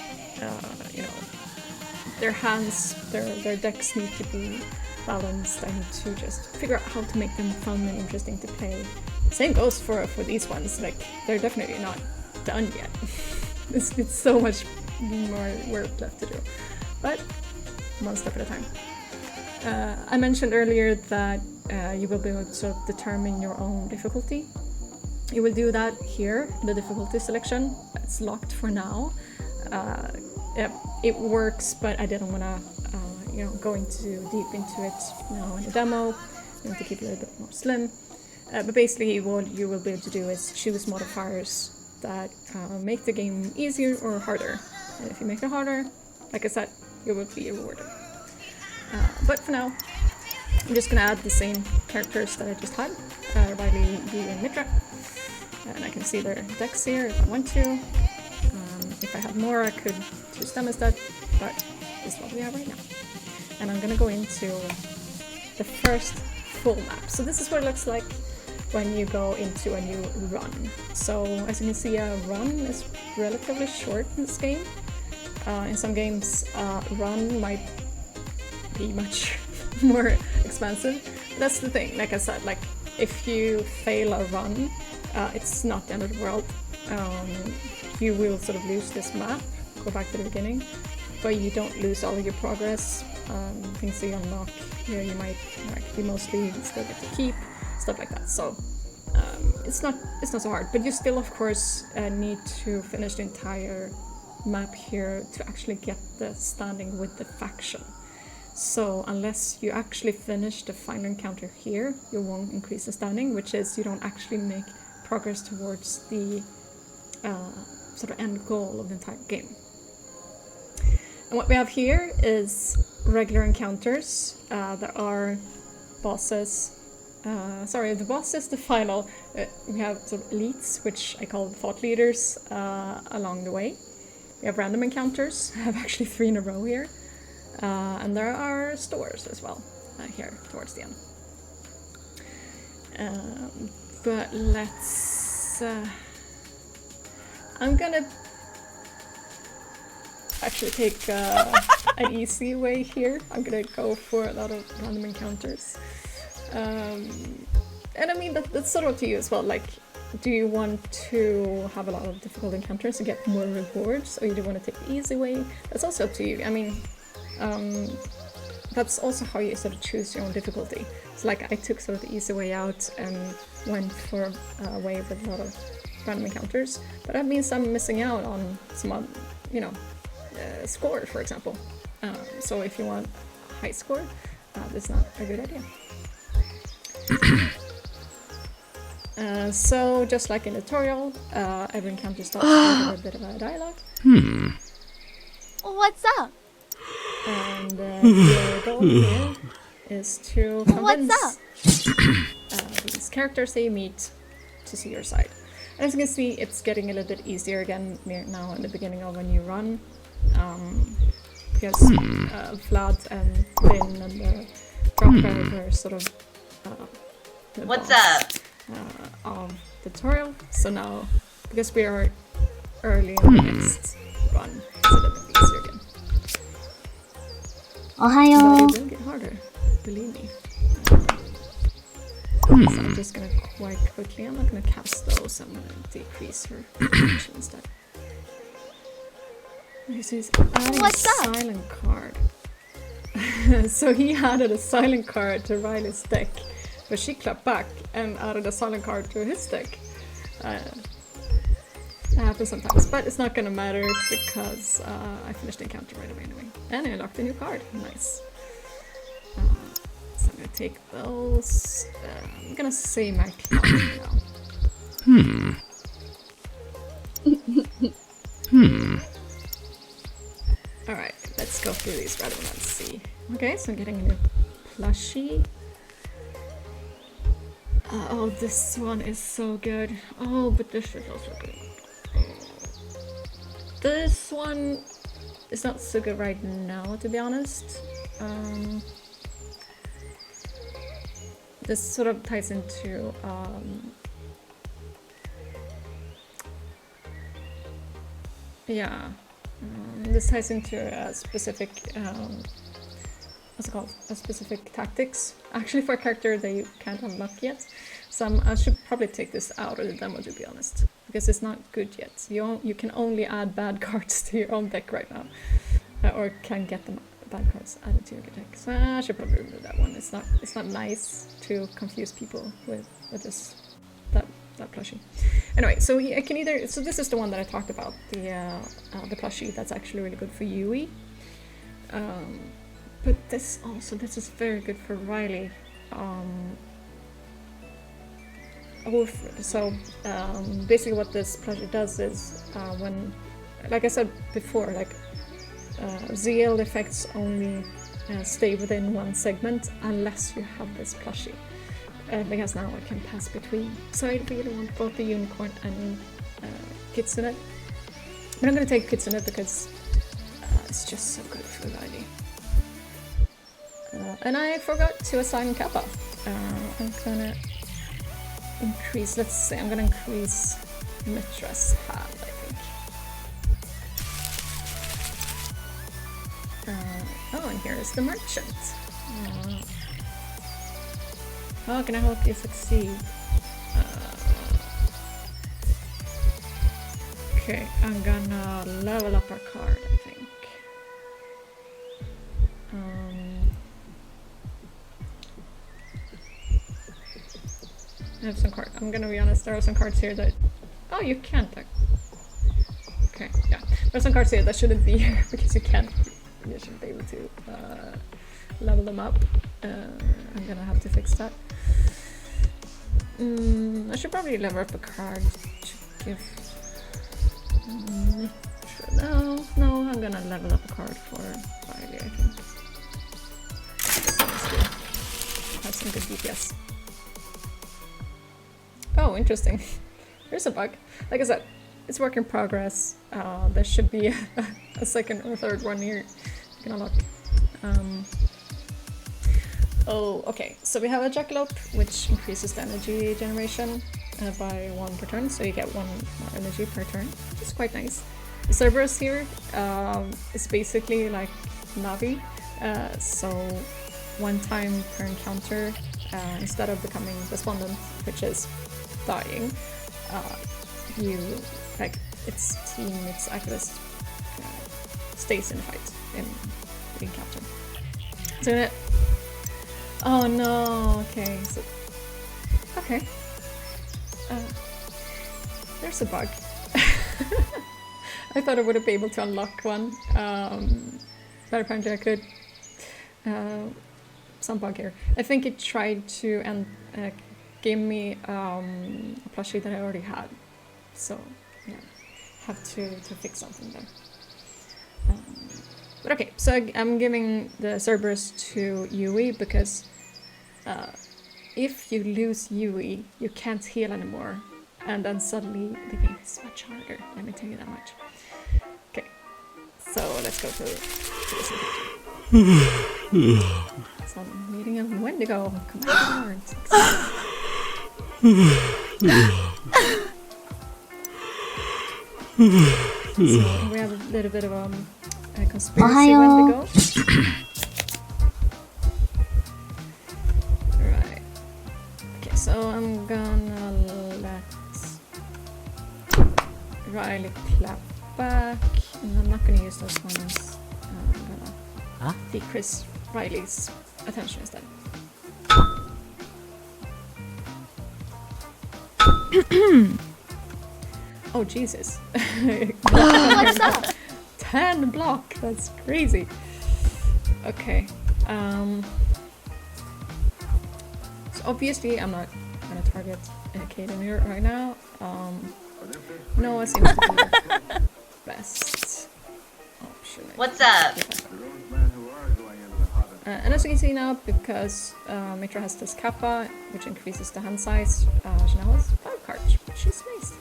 Speaker 1: their hands, their decks need to be balanced. I need to just figure out how to make them fun and interesting to play. Same goes for these ones. Like, they're definitely not done yet. It's so much more work left to do, but one step at a time. I mentioned earlier that you will be able to sort of determine your own difficulty. You will do that here in the difficulty selection. It's locked for now. It works, but I didn't want to go deep into it now in the demo. I want to keep it a little bit more slim. But basically what you will be able to do is choose modifiers that make the game easier or harder. And if you make it harder, like I said, you will be rewarded. But for now, I'm just gonna add the same characters that I just had, Riley, Boo, and Mitra. And I can see their decks here if I want to. If I had more, I could choose them instead, but this is what we have right now. And I'm gonna go into the first full map. So this is what it looks like when you go into a new run. So as you can see, a run is relatively short in this game. In some games, run might be much more expensive. That's the thing, like I said, like if you fail a run, it's not the end of the world. You will sort of lose this map, go back to the beginning, but you don't lose all of your progress. Things that you unlock, you might you mostly still get to keep, stuff like that. So it's not so hard, but you still of course need to finish the entire map here to actually get the standing with the faction. So unless you actually finish the final encounter here, you won't increase the standing, which is you don't actually make progress towards the sort of end goal of the entire game. And what we have here is regular encounters. There are bosses. The boss is the final. We have sort of elites, which I call thought leaders, along the way. We have random encounters. I have actually 3 in a row here. And there are stores as well, here towards the end. But let's... I'm gonna actually take an easy way here. I'm gonna go for a lot of random encounters. And I mean, that's sort of up to you as well. Like, do you want to have a lot of difficult encounters to get more rewards, or you do want to take the easy way? That's also up to you. I mean, that's also how you sort of choose your own difficulty. So like, I took sort of the easy way out and went for a way with a lot of random encounters, but that means I'm missing out on some, score, for example. So if you want high score, that's not a good idea. So just like in the tutorial, every encounter starts with a bit of a dialogue.
Speaker 3: What's up?
Speaker 1: And your goal here is to convince these characters that you meet to see your side. And as you can see, it's getting a little bit easier again now in the beginning of when you run. Because Vlad and Lynn and the Dropper were sort of the
Speaker 4: What's
Speaker 1: boss,
Speaker 4: up?
Speaker 1: Of the tutorial. So now, because we are early in the next run, it's a little bit easier again. But
Speaker 3: Ohayo.
Speaker 1: it will get harder, believe me. So I'm just gonna quite quickly, I'm not gonna cast those, I'm gonna decrease her action instead. Okay, so he's adding
Speaker 3: What's
Speaker 1: a
Speaker 3: up?
Speaker 1: silent card. So he added a silent card to Riley's deck, but she clapped back and added a silent card to his deck. That happens sometimes, but it's not gonna matter because I finished the encounter right away anyway. And I unlocked a new card, nice. So I'm gonna take those. I'm gonna say my clown now. Alright, let's go through these rather than see. Okay, so I'm getting a new plushie. Oh, this one is so good. Oh, but this is also good. This one is not so good right now, to be honest. This sort of ties into this ties into a specific what's it called? A specific tactics. Actually, for a character that you can't unlock yet. So I should probably take this out of the demo, to be honest, because it's not good yet. You can only add bad cards to your own deck right now, or can get them bad cards added to your deck. So I should probably remove that one. It's not nice to confuse people with that plushie. Anyway, so I can either. So this is the one that I talked about, the plushie that's actually really good for Yui. But this is very good for Riley. Basically what this plushie does is when, like I said before, like ZL effects only stay within one segment unless you have this plushie. Because now I can pass between. So I really want both the unicorn and Kitsune. But I'm gonna take Kitsune because it's just so good for Riley. And I forgot to assign Kappa. I'm gonna increase, I'm gonna increase Mitra's hand, I think. And here is the merchant. How can I help you succeed? Okay, I'm gonna level up our card, I think. I have some cards. I'm gonna be honest, there are some cards here that... Oh, you can't. Okay, yeah. There are some cards here that shouldn't be here because you shouldn't be able to level them up. I'm gonna have to fix that. I should probably level up a card to give... No, I'm gonna level up a card for Riley, I think. That's good. Have some good DPS. Oh, interesting. There's a bug. Like I said, it's work in progress. There should be a second or third one here you can unlock. Oh, okay. So we have a Jackalope, which increases the energy generation by 1 per turn. So you get 1 more energy per turn, which is quite nice. The Cerberus here is basically like Navi. So 1 time per encounter, instead of becoming despondent, which is dying, its activist stays in fight in the encounter. So oh no, okay, so okay. there's a bug. I thought I wouldn't be able to unlock one, but apparently I could. Some bug here. I think it tried to give me a plushie that I already had. So yeah, have to fix something there. But okay, so I'm giving the Cerberus to Yui because if you lose Yui, you can't heal anymore. And then suddenly the game is much harder, let me tell you that much. Okay, so let's go to this encounter. So I'm meeting a Wendigo. Come on, so we have a little bit of a conspiracy Wendigo. Right. Okay, so I'm gonna let Riley clap back. And I'm not gonna use those ones. I'm gonna decrease Riley's attention instead. Oh Jesus.
Speaker 3: What's up?
Speaker 1: 10 block, that's crazy. Okay. So obviously I'm not gonna target Kaden here right now. Noah seems to be the best option.
Speaker 4: What's up?
Speaker 1: And as you can see now, because Mitra has this kappa, which increases the hand size, she now has 5 cards, which is nice.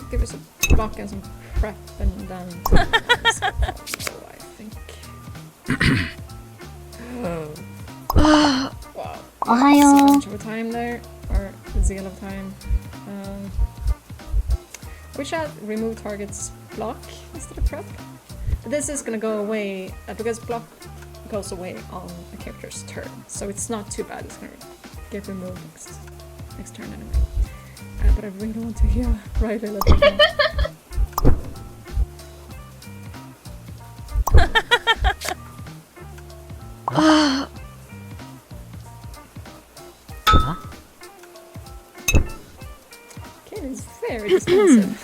Speaker 1: Give us a block and some prep, and then I think. Wow. So much of a time there, or the zeal of time. We should remove target's block instead of prep. This is gonna go away because block goes away on a character's turn, so it's not too bad. It's gonna get removed next turn anyway. But I really want to hear Riley let me know. Kaden's very dismissive.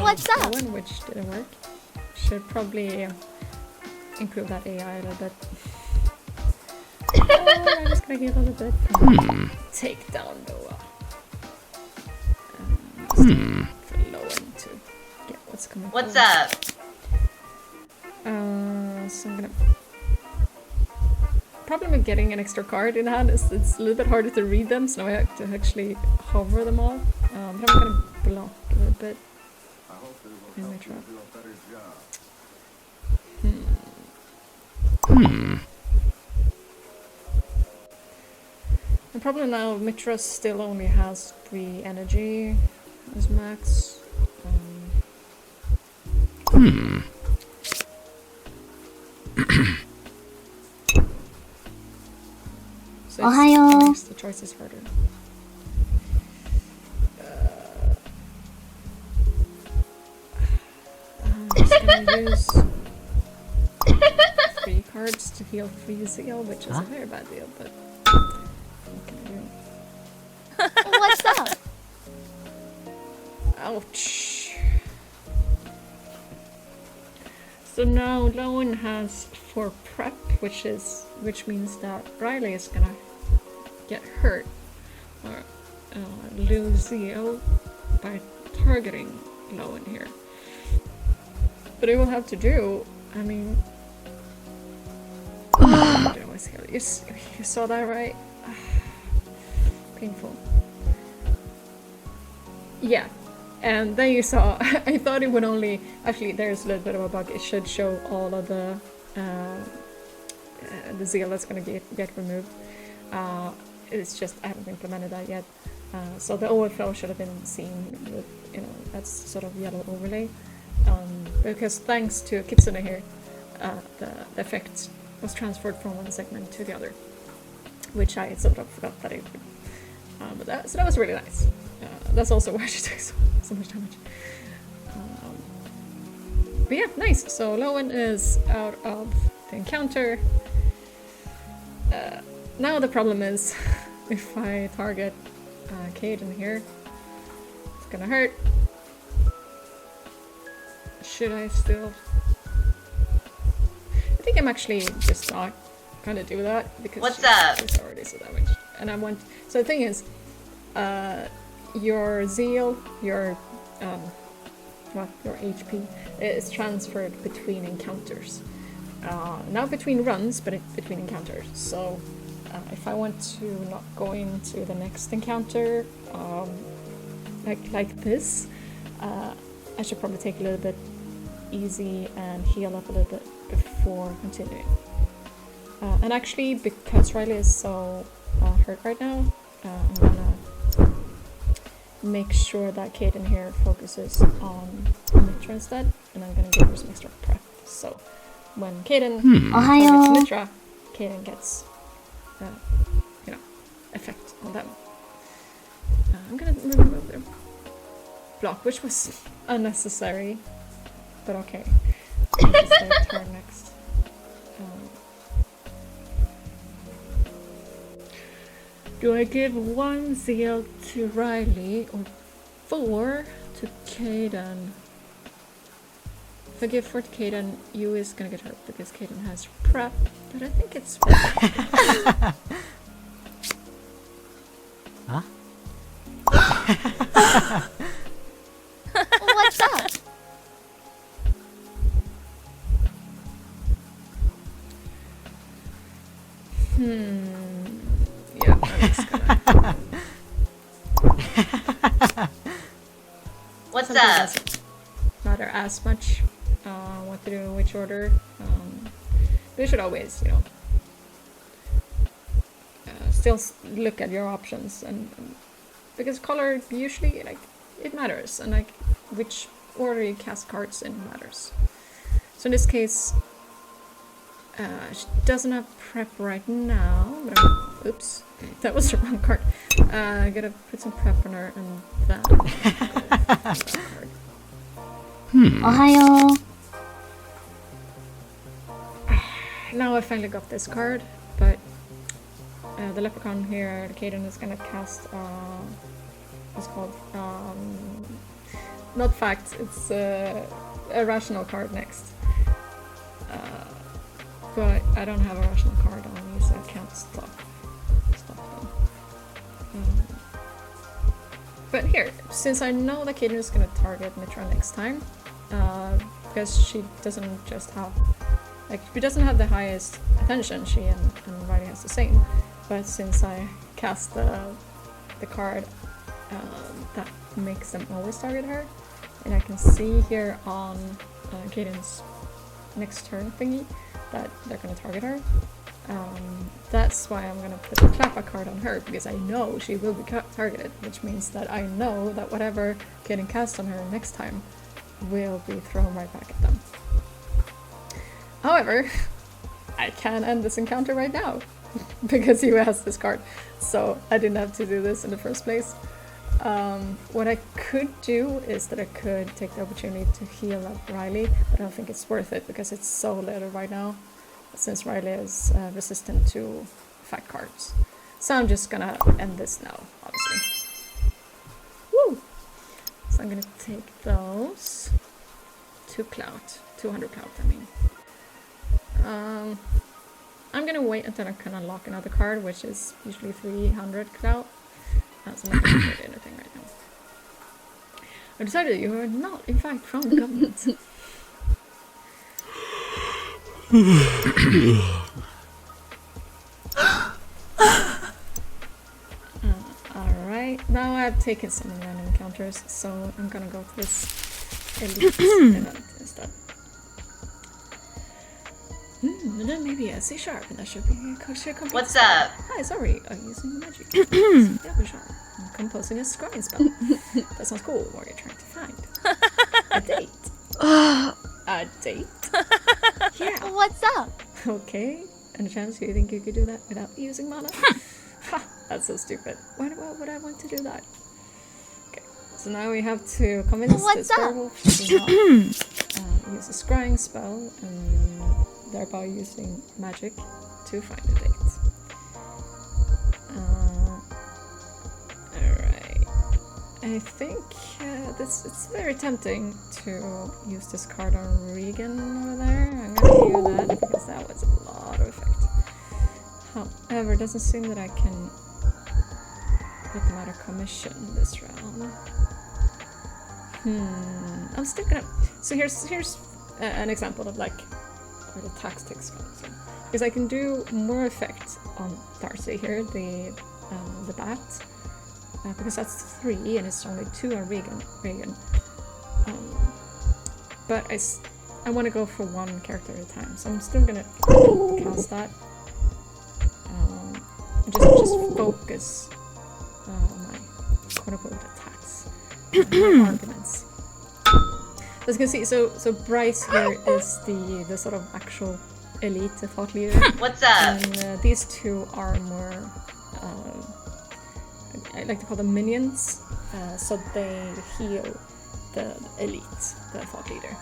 Speaker 3: What's up?
Speaker 1: One, which didn't work. Should probably improve that AI a little bit. I'm just gonna heal a little bit. Take down Noah. For Lowen to get what's coming.
Speaker 4: What's
Speaker 1: forward.
Speaker 4: up?
Speaker 1: So I'm gonna. Problem with getting an extra card in hand is it's a little bit harder to read them, so now I have to actually hover them all. But I'm gonna block a little bit. In my trap. The problem now, Mitra still only has 3 energy as max. So it makes the choices harder. I'm just gonna use 3 cards to heal 3 zeal, which is a very bad deal, but what can I do?
Speaker 3: What's up?
Speaker 1: Ouch. So now Lowen has 4 prep, which means that Riley is gonna get hurt or lose zeal by targeting Lowen here. But it will have to do. I mean, you saw that, right? Painful. Yeah, and then you saw. I thought it would only. Actually, there's a little bit of a bug. It should show all of the zeal that's gonna get removed. It's just I haven't implemented that yet. So the overflow should have been seen with, that's sort of yellow overlay. Because thanks to Kitsune here, the effect was transferred from one segment to the other, which I sort of forgot that it would. So that was really nice. That's also why she took so much damage. But yeah, nice. So Lowen is out of the encounter. Now the problem is, if I target Caden here, it's gonna hurt. Should I still? I think I'm actually just not gonna do that because she's already so damaged. And I want. So the thing is, your zeal, your HP is transferred between encounters. Not between runs, but between encounters. So if I want to not go into the next encounter, like this, I should probably take a little bit easy and heal up a little bit before continuing. And actually, because Riley is so hurt right now, I'm gonna make sure that Caden here focuses on Mitra instead, and I'm gonna give her some extra prep. So when Caden targets Mitra, Caden gets effect on them. I'm gonna remove their block, which was unnecessary, but okay. It's their turn next. Do I give 1 zeal to Riley or 4 to Caden? If I give 4 to Caden, you is gonna get hurt because Caden has prep, but I think it's worth it.
Speaker 4: Huh?
Speaker 3: What's up?
Speaker 1: Yeah, I'm just gonna...
Speaker 5: What's
Speaker 1: Sometimes
Speaker 5: up?
Speaker 1: doesn't matter as much what to do in which order. But you should always, still look at your options, and because color usually it matters, and which order you cast cards in matters. So in this case, she doesn't have prep right now, but oops, that was the wrong card. I gotta put some prep on her, and then go for that card.
Speaker 3: Ohayo.
Speaker 1: Now I finally got this card, but the leprechaun here, Caden, is gonna cast what's called not fact, it's a rational card next. But I don't have a rational card on me, so I can't stop them. But here, since I know that Caden is gonna target Mitra next time, because she doesn't just have, she doesn't have the highest attention, she and Riley has the same, but since I cast the card that makes them always target her, and I can see here on Caden's next turn thingy that they're gonna target her. That's why I'm gonna put the Klappa card on her, because I know she will be targeted, which means that I know that whatever Caden casts on her next time will be thrown right back at them. However, I can end this encounter right now because you asked this card, so I didn't have to do this in the first place. What I could do is that I could take the opportunity to heal up Riley, but I don't think it's worth it because it's so little right now, since Riley is resistant to fight cards. So I'm just gonna end this now, obviously. Woo! So I'm gonna take those. 200 clout, I mean. I'm gonna wait until I can unlock another card, which is usually 300 clout. So I'm not gonna trade anything right now. I decided you are not, in fact, from the government. Alright, now I've taken some random encounters, so I'm gonna go to this elite event instead. And then maybe a C sharp, and that should be a kosher complete.
Speaker 5: What's up?
Speaker 1: Hi, sorry, I'm using magic. Yeah, sharp. I'm composing a scrying spell. That sounds cool. What are you trying to find? A date. A date? Yeah.
Speaker 3: What's up?
Speaker 1: Okay. Any chance you think you could do that without using mana? Ha! That's so stupid. Why would I want to do that? Okay. So now we have to convince
Speaker 3: What's
Speaker 1: this
Speaker 3: up?
Speaker 1: werewolf to not use a scrying spell and thereby using magic to find a date. I think it's very tempting to use this card on Regan over there. I'm gonna do that because that was a lot of effect. However, it doesn't seem that I can put them out of commission this round. I'm still gonna. So here's an example of like where the tactics comes in. Because I can do more effect on Darcy here, the bat. Because that's 3 and it's only 2 on Regan. But I want to go for 1 character at a time, so I'm still gonna cast that. Just focus my quote-unquote attacks, arguments. As you can see, so Bryce here is the sort of actual elite thought leader.
Speaker 4: What's up?
Speaker 1: And these 2 are more. I like to call them minions, so they heal the elite, the thought leader.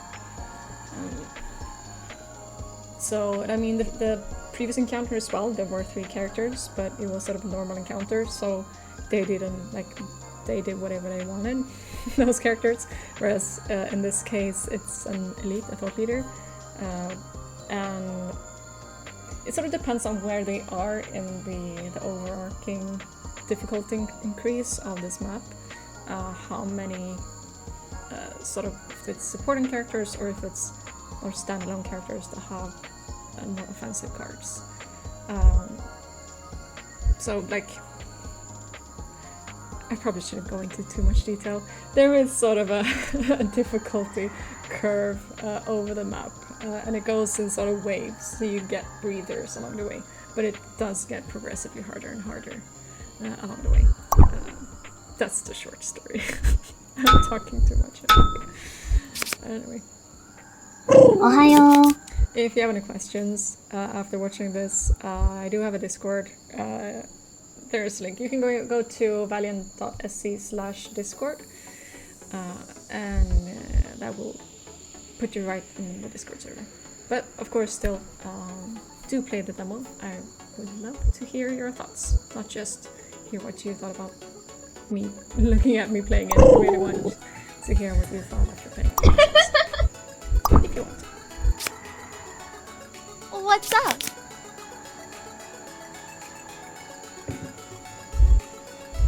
Speaker 1: So, I mean, the previous encounter as well, there were 3 characters, but it was sort of a normal encounter, so they didn't, like, they did whatever they wanted, those characters, whereas in this case, it's an elite, a thought leader, and it sort of depends on where they are in the overarching difficulty increase of this map, how many sort of, if it's supporting characters or if it's more standalone characters that have more offensive cards. So like, I probably shouldn't go into too much detail. There is sort of a difficulty curve over the map, and it goes in sort of waves, so you get breathers along the way, but it does get progressively harder and harder along the way. That's the short story. I'm talking too much, I think. Anyway.
Speaker 3: Ohayo.
Speaker 1: If you have any questions after watching this, I do have a Discord. There's a link. You can go to valiant.sc/discord, and that will put you right in the Discord server. But of course, still, do play the demo. I would love to hear your thoughts, not just hear what you thought about me looking at me playing it. I really want to hear what you thought after playing it. If you want to.
Speaker 3: What's up?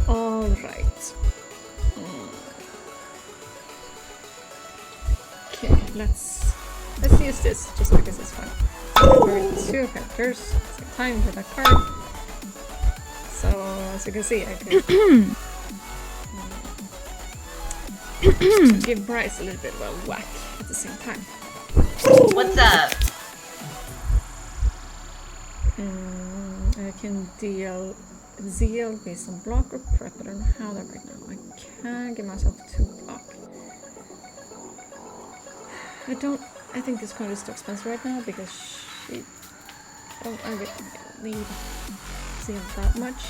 Speaker 1: Alright. Okay, let's use this just because it's fun. For 2 characters at the same time with that card. So as you can see, I could give Bryce a little bit of a whack at the same time.
Speaker 4: What's up?
Speaker 1: I can deal Zeal based on block or prep. I don't know how that right now. I can give myself 2 block. I think this card is too expensive right now because she. I really need Zeal that much.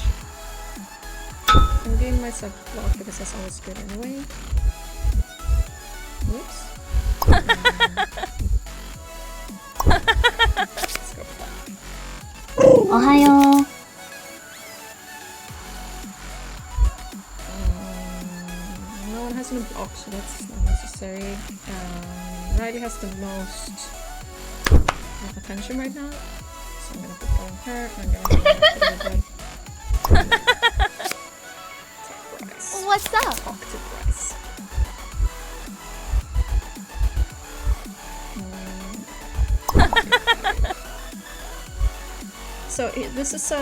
Speaker 1: I'm giving myself block because that's always good anyway. Whoops. Let's go for that.
Speaker 3: Ohayo.
Speaker 1: No one has any block, so that's not necessary. Riley has the most attention right now, so I'm gonna put that on her. I'm gonna take Bryce.
Speaker 3: What's up?
Speaker 1: Talk to Bryce. So this is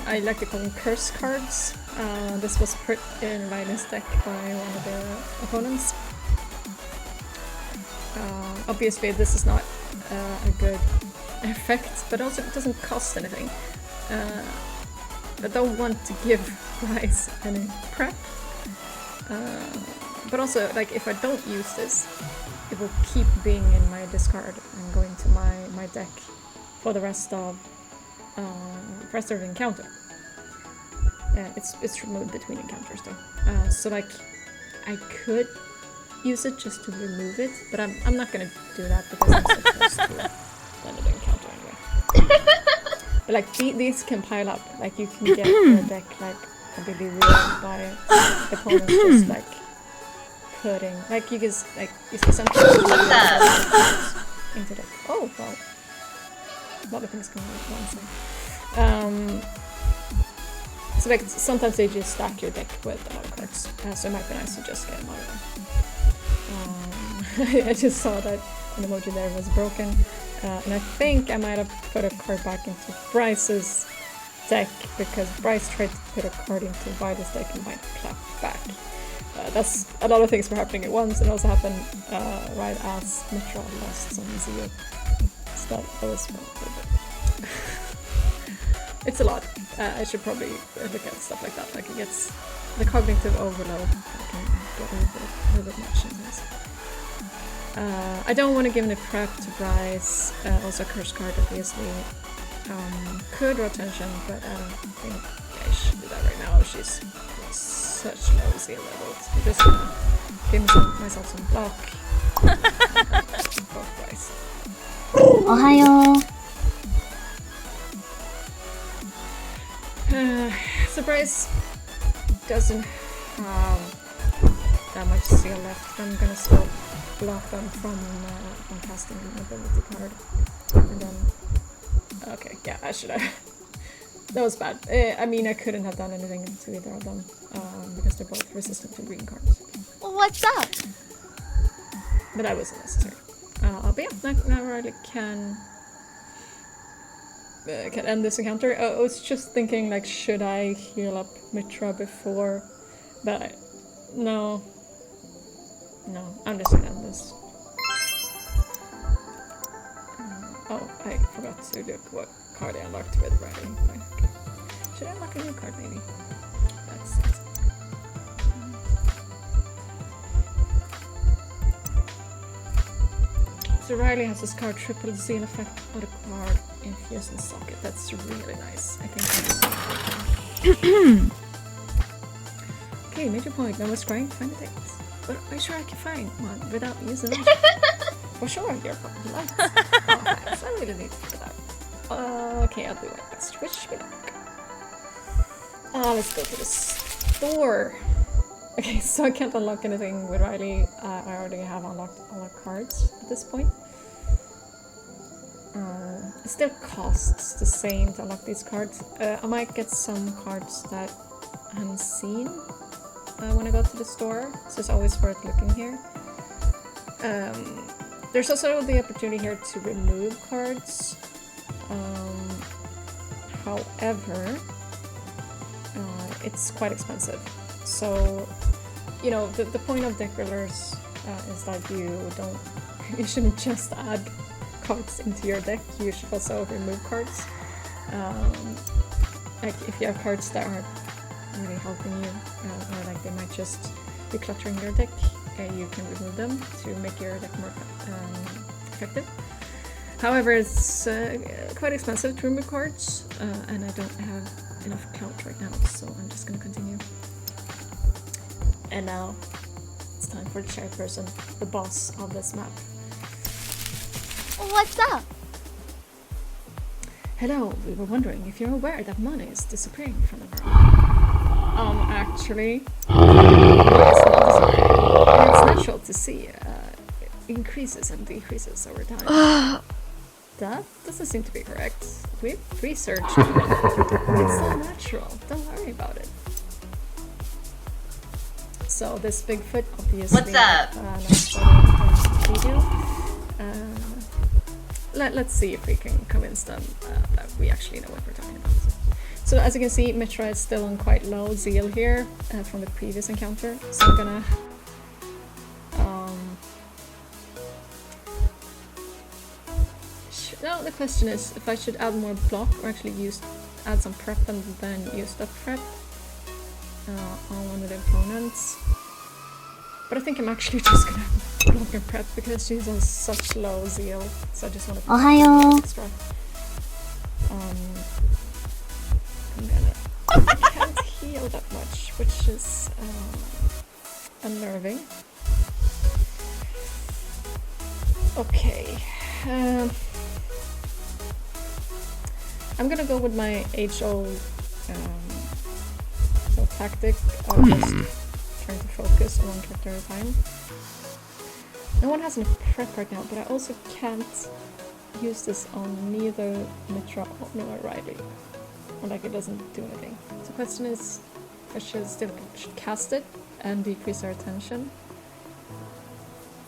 Speaker 1: I like to call them curse cards. This was put in Riley's deck by one of the opponents. Obviously this is not a good effect, but also it doesn't cost anything. I don't want to give Bryce any prep. But also, like, if I don't use this, it will keep being in my discard and going to my deck for the rest of the encounter. It's removed between encounters though. So like, I could use it just to remove it, but I'm not gonna do that because I'm so close to the end of the encounter anyway. But like these can pile up. Like you can get your deck like completely ruined by the opponent just like putting, like you guys, like you see something
Speaker 4: What's up?
Speaker 1: into the, oh wow, a lot of things going on at once. So like sometimes they just stack your deck with a lot of cards, so it might be nice to just get them out of there. I just saw that an emoji there was broken, and I think I might have put a card back into Bryce's deck because Bryce tried to put a card into Vida's deck and might clap back. That's a lot of things were happening at once, and it also happened right as Mitra lost some zeal. So that was fun. It's a lot. I should probably look at stuff like that. Like it gets the cognitive overload. I can get a little bit much sometimes. I don't want to give any prep to Bryce. Also, curse card obviously could draw attention, but I don't think I should do that right now. She's such low zeal levels. I'm just gonna give myself some block. Both Bryce.
Speaker 3: Ohayo.
Speaker 1: So Bryce doesn't have that much zeal left. I'm gonna still block them from casting an ability card. And then, okay, yeah, I should have. That was bad. I mean, I couldn't have done anything to either of them because they're both resistant to green cards.
Speaker 3: What's up?
Speaker 1: But that wasn't necessary. But yeah, now Riley can end this encounter. I was just thinking, like, should I heal up Mitra before? But no, I'm just gonna end this. Oh, I forgot to look what card I unlocked with Riley. Okay. Should I unlock a new card maybe? That's it. So Riley has this card, triple zeal effect on the card infused in socket. That's really nice. I think. Okay, major point. I was trying to find things, but are you sure I can find one without using them? For sure, you're probably right. Oh, thanks. I really need to get out. Okay, I'll do my best. Wish me luck. Let's go to the store. Okay, so I can't unlock anything with Riley. I already have unlocked all our cards at this point. It still costs the same to unlock these cards. I might get some cards that I haven't seen when I go to the store, so it's always worth looking here. There's also the opportunity here to remove cards. However, it's quite expensive. So, you know, the point of deck builders is that you shouldn't just add cards into your deck, you should also remove cards. Like if you have cards that aren't really helping you, or like they might just be cluttering your deck, you can remove them to make your deck more effective. However, it's quite expensive to remove cards, and I don't have enough clout right now, so I'm just gonna continue. And now it's time for the chairperson, the boss of this map.
Speaker 3: What's up?
Speaker 1: Hello, we were wondering if you're aware that money is disappearing from the world. Actually, it's not disappearing. And it's natural to see increases and decreases over time. That doesn't seem to be correct. We've researched it. It's so natural. Don't worry about it. So this Bigfoot obviously.
Speaker 4: What's up?
Speaker 1: Let's see if we can convince them that we actually know what we're talking about. So as you can see, Mitra is still on quite low zeal here from the previous encounter. So I'm gonna now the question is if I should add more block or actually add some prep and then use that prep on one of the opponents. But I think I'm actually just gonna block and prep because she's on such low zeal. So I just want to put extra. I can't heal that much, which is unnerving. Okay. I'm gonna go with my age-old tactic of just trying to focus on one character at a time. No one has any prep right now, but I also can't use this on neither Mitra nor Riley. Or like it doesn't do anything. So the question is, I should still cast it and decrease our attention.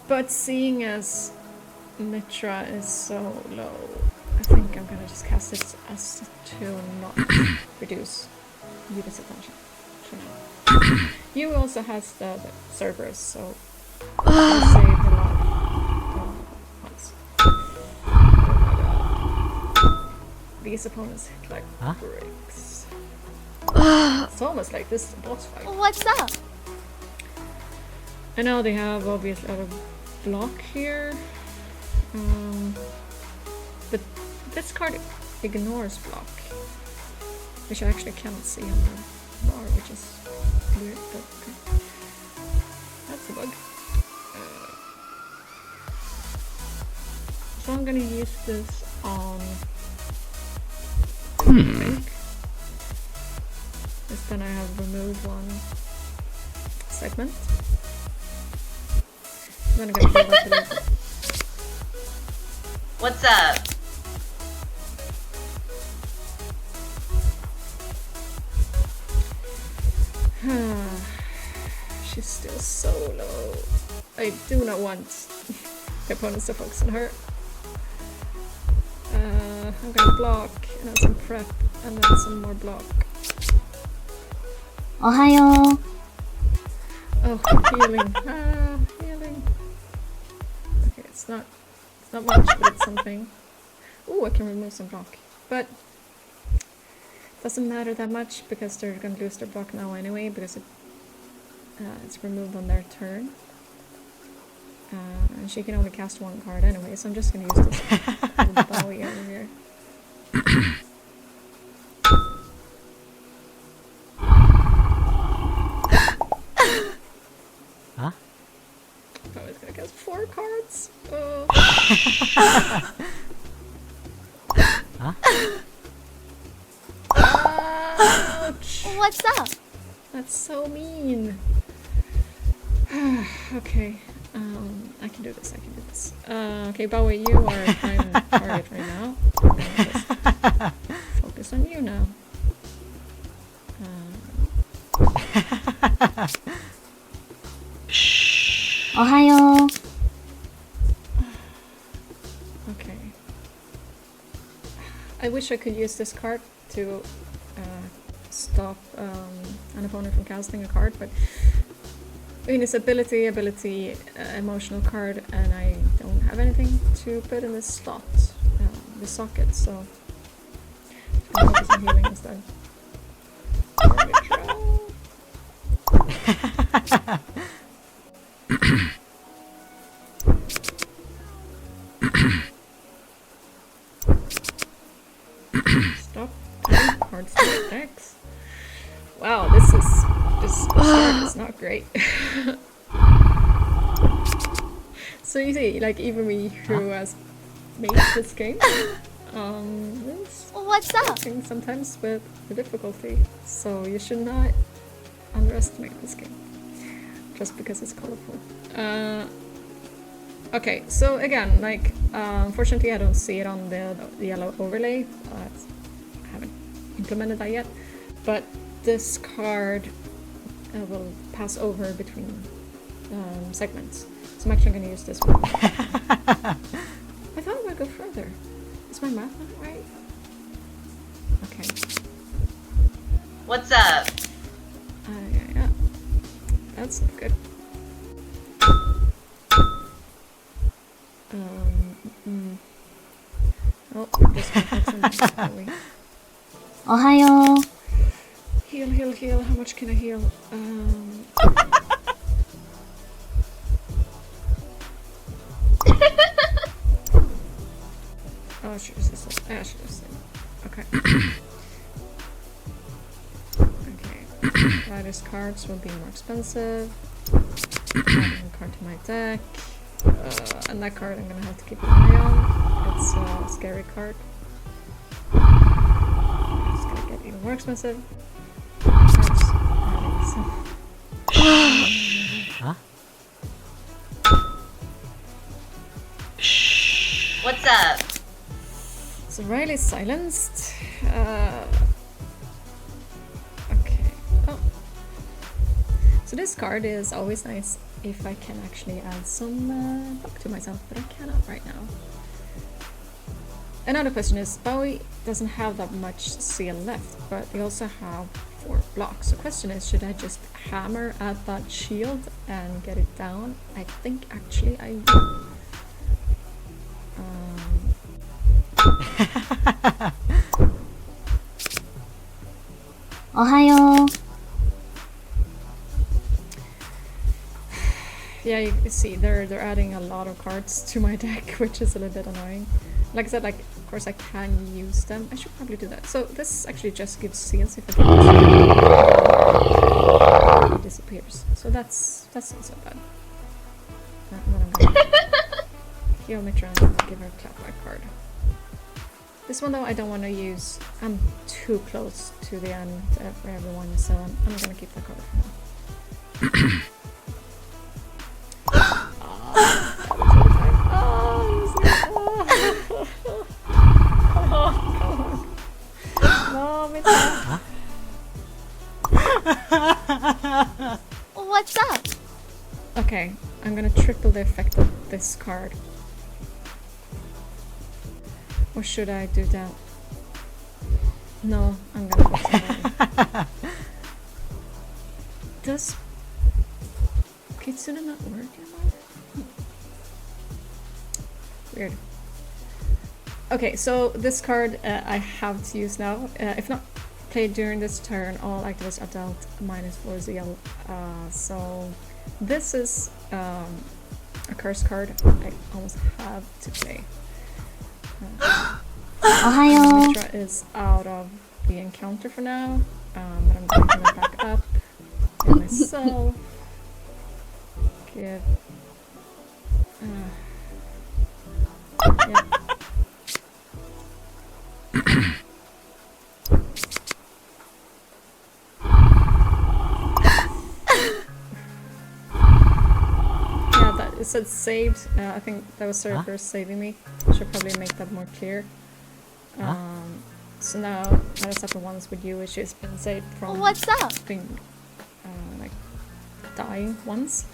Speaker 1: But seeing as Mitra is so low, I think I'm gonna just cast it as to not reduce Yuda's attention for now. You also has the Cerberus, so I'll save the life once. Oh my god. These opponents hit like bricks. It's almost like this is a boss fight.
Speaker 3: What's up?
Speaker 1: I know they have obviously a lot of block here. But this card ignores block, which I actually cannot see on the bar, which is weird, but okay. That's a bug. So I'm gonna use this on I think. This then I have removed one segment. I'm gonna go build up a little bit.
Speaker 4: What's up?
Speaker 1: She's still so low. I do not want the opponents to focus on her. I'm gonna block and then some prep and then some more block.
Speaker 3: Ohayo.
Speaker 1: Oh, healing. Healing. Okay, it's not much, but it's something. Ooh, I can remove some block. But doesn't matter that much because they're gonna lose their block now anyway because it's removed on their turn. And she can only cast one card anyway, so I'm just gonna use this little Bowie over here.
Speaker 5: Huh?
Speaker 1: Bowie's gonna cast 4 cards. Oh.
Speaker 5: Huh?
Speaker 1: Ouch!
Speaker 3: What's up?
Speaker 1: That's so mean. Okay, I can do this, okay, Bowie, you are a prime target right now. Just focus on you now.
Speaker 3: Ohayo.
Speaker 1: Okay. I wish I could use this card to stop an opponent from casting a card, but I mean, it's ability, emotional card, and I don't have anything to put in this slot, this socket, so I'm gonna focus on healing instead. Stop putting cards to the decks. Wow, this start is not great. So you see, like even me who has made this game, is
Speaker 3: What's up?
Speaker 1: struggling sometimes with the difficulty. So you should not underestimate this game just because it's colorful. Okay, so again, like unfortunately I don't see it on the yellow overlay. I haven't implemented that yet, but this card will pass over between segments. So I'm actually going to use this one. I thought I would go further. Is my math not right? Okay.
Speaker 4: What's up?
Speaker 1: Yeah. That's not good. Oh, just gonna
Speaker 3: Ohayo.
Speaker 1: Heal. How much can I heal? Oh, I should have said. Okay. Okay. Riders cards will be more expensive. Adding a card to my deck. And that card I'm gonna have to keep an eye on. It's a scary card. It's gonna get even more expensive. Cards, adding
Speaker 5: Huh?
Speaker 4: What's up?
Speaker 1: So Riley's silenced. Okay. Oh. So this card is always nice if I can actually add some luck to myself, but I cannot right now. Another question is, Bowie doesn't have that much seal left, but they also have 4 blocks. The question is, should I just hammer at that shield and get it down? I think actually I will.
Speaker 3: Ohayo.
Speaker 1: Yeah, you see, they're adding a lot of cards to my deck, which is a little bit annoying. Like I said, like, of course I can use them. I should probably do that. So this actually just gives seals if I get this. It disappears. So that's not so bad. And then I'm gonna heal Mitra and give her a clapback card. This one though I don't want to use. I'm too close to the end for everyone, so I'm gonna keep that card for now. No, Mitra.
Speaker 2: What's up?
Speaker 1: Okay, I'm gonna triple the effect of this card. Or should I do that? No, I'm gonna go somewhere. Does Kitsune not work anymore? Weird. Okay, so this card I have to use now. If not played during this turn, all activists are dealt -4 ZL. So this is a curse card I almost have to play.
Speaker 3: Ohayo.
Speaker 1: Mitra is out of the encounter for now, but I'm going to bring it back up. Give myself. Give. Yeah. It said saved. I think that was server saving me. Should probably make that more clear. So now that has happened once with you, which has been saved from
Speaker 2: What's up?
Speaker 1: being like dying once,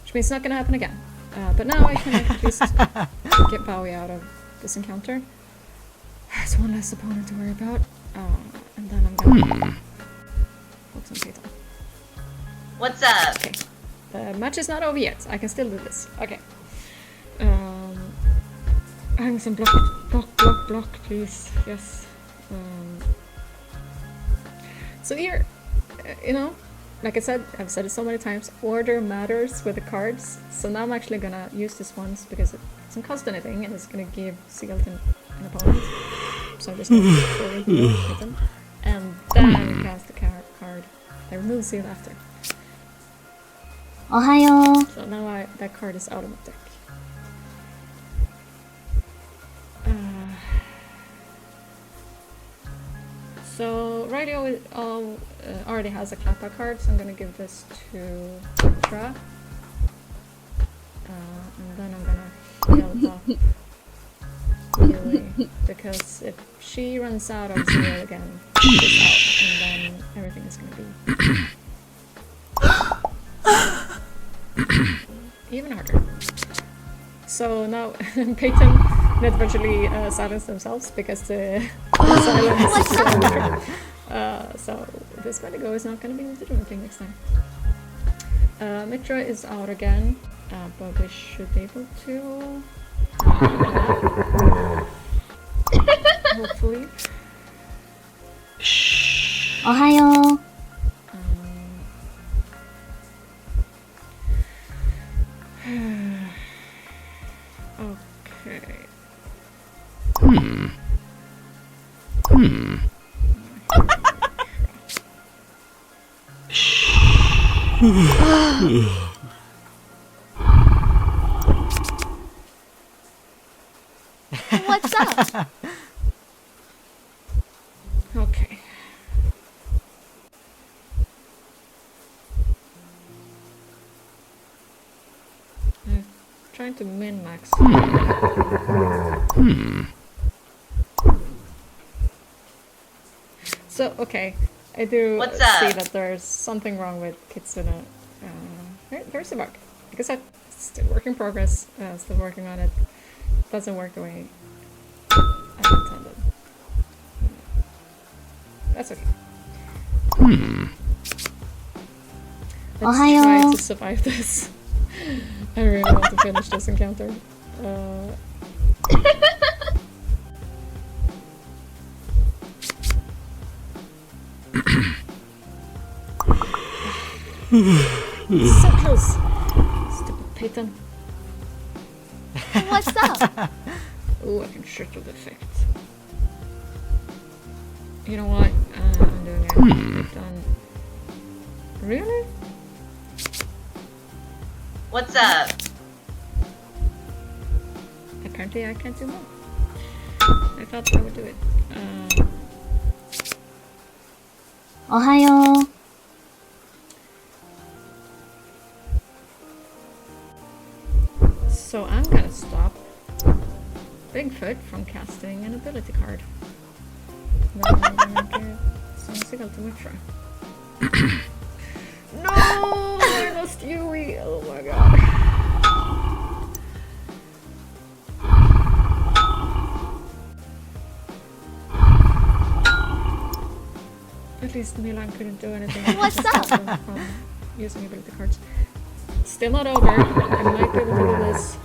Speaker 1: which means it's not gonna happen again. But now I can at least get Bowie out of this encounter. It's one less opponent to worry about, and then I'm gonna focus on Peyton.
Speaker 4: What's up?
Speaker 1: Okay. The match is not over yet. I can still do this. Okay. I'm some block, please. Yes. So here, you know, like I said, I've said it so many times, order matters with the cards. So now I'm actually gonna use this once because it doesn't cost anything and it's gonna give Seal to an opponent. So I'm just gonna hit them. And then cast the card. I remove Seal after.
Speaker 3: Ohayo.
Speaker 1: So now that card is out of my deck. So Riley already has a Klappa card, so I'm gonna give this to Tra. And then I'm gonna heal up Yui, because if she runs out of Zero again, she's out, and then everything is gonna be even harder. So now Peyton net virtually silence themselves because the silence is so loud. So this Wendigo is not going to be able to do anything next time. Mitra is out again, but we should be able to hopefully.
Speaker 3: Ohayo.
Speaker 1: Okay.
Speaker 2: What's up?
Speaker 1: Okay. trying to min-max. So, okay, I do
Speaker 4: What's
Speaker 1: see
Speaker 4: up?
Speaker 1: that there's something wrong with Kitsune. There's a bug. Like I said, still work in progress, still working on it. Doesn't work the way I intended. That's okay. Let's try
Speaker 3: Ohayo.
Speaker 1: to survive this. I really want to finish this encounter. So close! Stupid Peyton.
Speaker 3: What's up?
Speaker 1: Oh, I can shift with effect. You know what? I'm doing it. I've done. Really?
Speaker 4: What's up?
Speaker 1: Apparently I can't do more. I thought I would do it.
Speaker 3: Ohayo.
Speaker 1: So I'm gonna stop Bigfoot from casting an ability card. Then I'm gonna give Sonic ultimate try. No! I lost Yui! Oh my god. At least Milan couldn't do anything.
Speaker 3: What's up?
Speaker 1: From using ability cards. Still not over. I might be able to do this.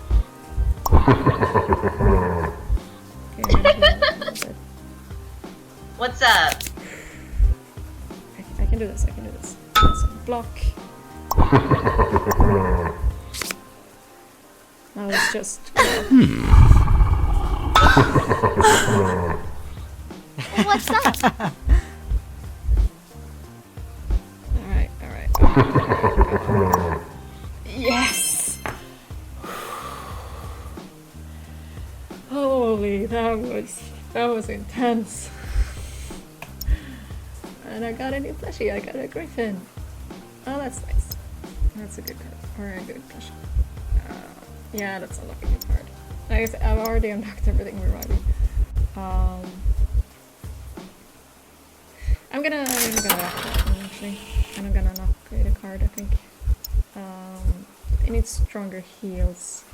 Speaker 1: Okay, I'm gonna do a little bit.
Speaker 4: What's up?
Speaker 1: I can do this, I can do this. That's a block. Now it's just.
Speaker 3: What's up?
Speaker 1: Alright, alright. Yes! Holy, that was intense. And I got a new plushie, I got a griffin. Oh, that's nice. That's a good card. Or a good plushie. Yeah, that's unlock a new card. Like I said, I've already unlocked everything we're writing. I'm gonna rock that one actually. And I'm gonna not create a card, I think. It needs stronger heals.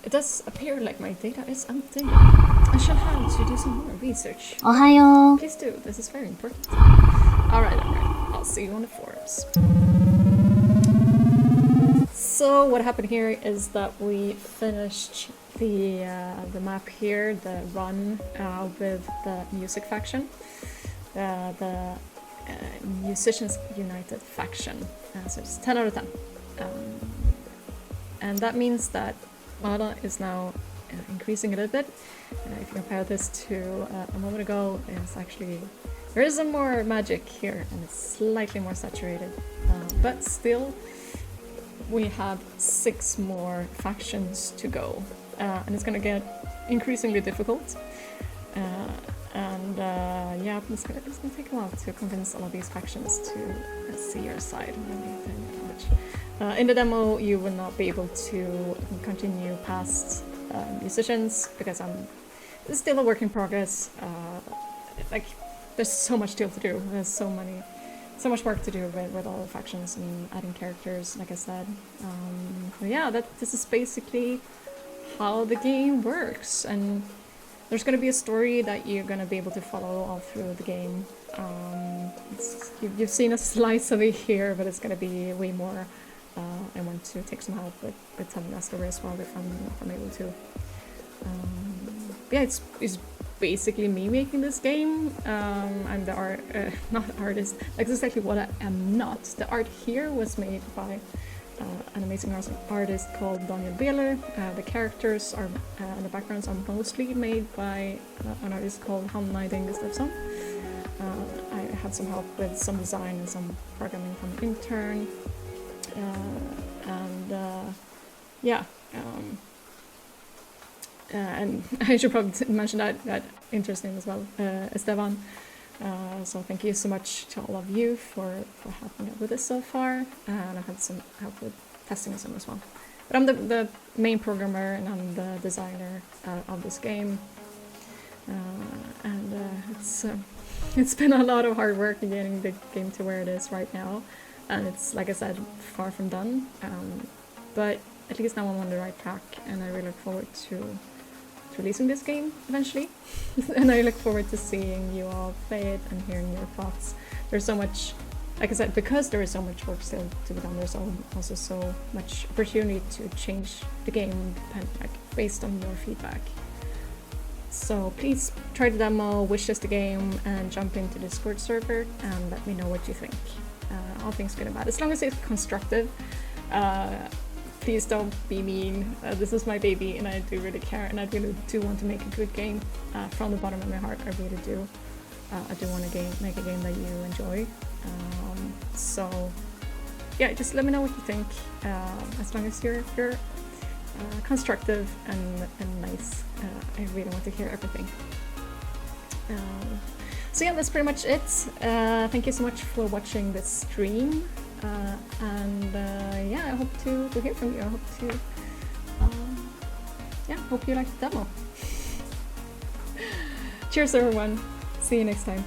Speaker 1: It does appear like my data is empty. I shall have to do some more research.
Speaker 3: Ohayo.
Speaker 1: Please do, this is very important. Alright, I'll see you on the forums. So what happened here is that we finished the map here, the run with the music faction, the Musicians United faction. So it's 10 out of 10. And that means that mana is now increasing a little bit. If you compare this to a moment ago, it's actually there is some more magic here and it's slightly more saturated, but still we have 6 more factions to go, and it's gonna get increasingly difficult. Yeah, it's gonna take a while to convince all of these factions to see your side. In the demo, you will not be able to continue past musicians because I'm still a work in progress. Like, there's so much still to do. There's so much work to do with all the factions and adding characters, like I said. But yeah, this is basically how the game works, and there's going to be a story that you're going to be able to follow all through the game. You've seen a slice of it here, but it's going to be way more. I want to take some help with telling that story as well if I'm able to. Yeah, it's basically me making this game. I'm the not artist. Like, this is actually what I am not. The art here was made by an amazing artist called Daniel Behler. The characters are and the backgrounds are mostly made by an artist called Hanna Gustafsson. I had some help with some design and some programming from an intern. And I should probably mention that interest name as well, Esteban. So thank you so much to all of you for helping out with this so far, and I've had some help with testing some as well. But I'm the main programmer and I'm the designer of this game, and it's been a lot of hard work in getting the game to where it is right now, and it's, like I said, far from done. But at least now I'm on the right track, and I really look forward to releasing this game eventually. And I look forward to seeing you all play it and hearing your thoughts. There's so much, like I said, because there is so much work still to be done, there's also so much opportunity to change the game based on your feedback. So please try the demo, wishlist the game, and jump into the Discord server and let me know what you think. All things good and bad, as long as it's constructive. Please don't be mean. This is my baby and I do really care, and I really do want to make a good game. From the bottom of my heart, I really do. I do want to make a game that you enjoy. So yeah, just let me know what you think. As long as you're constructive and nice. I really want to hear everything. So yeah, that's pretty much it. Thank you so much for watching this stream. Yeah, I hope to hear from you. I hope to, hope you like the demo. Cheers everyone. See you next time.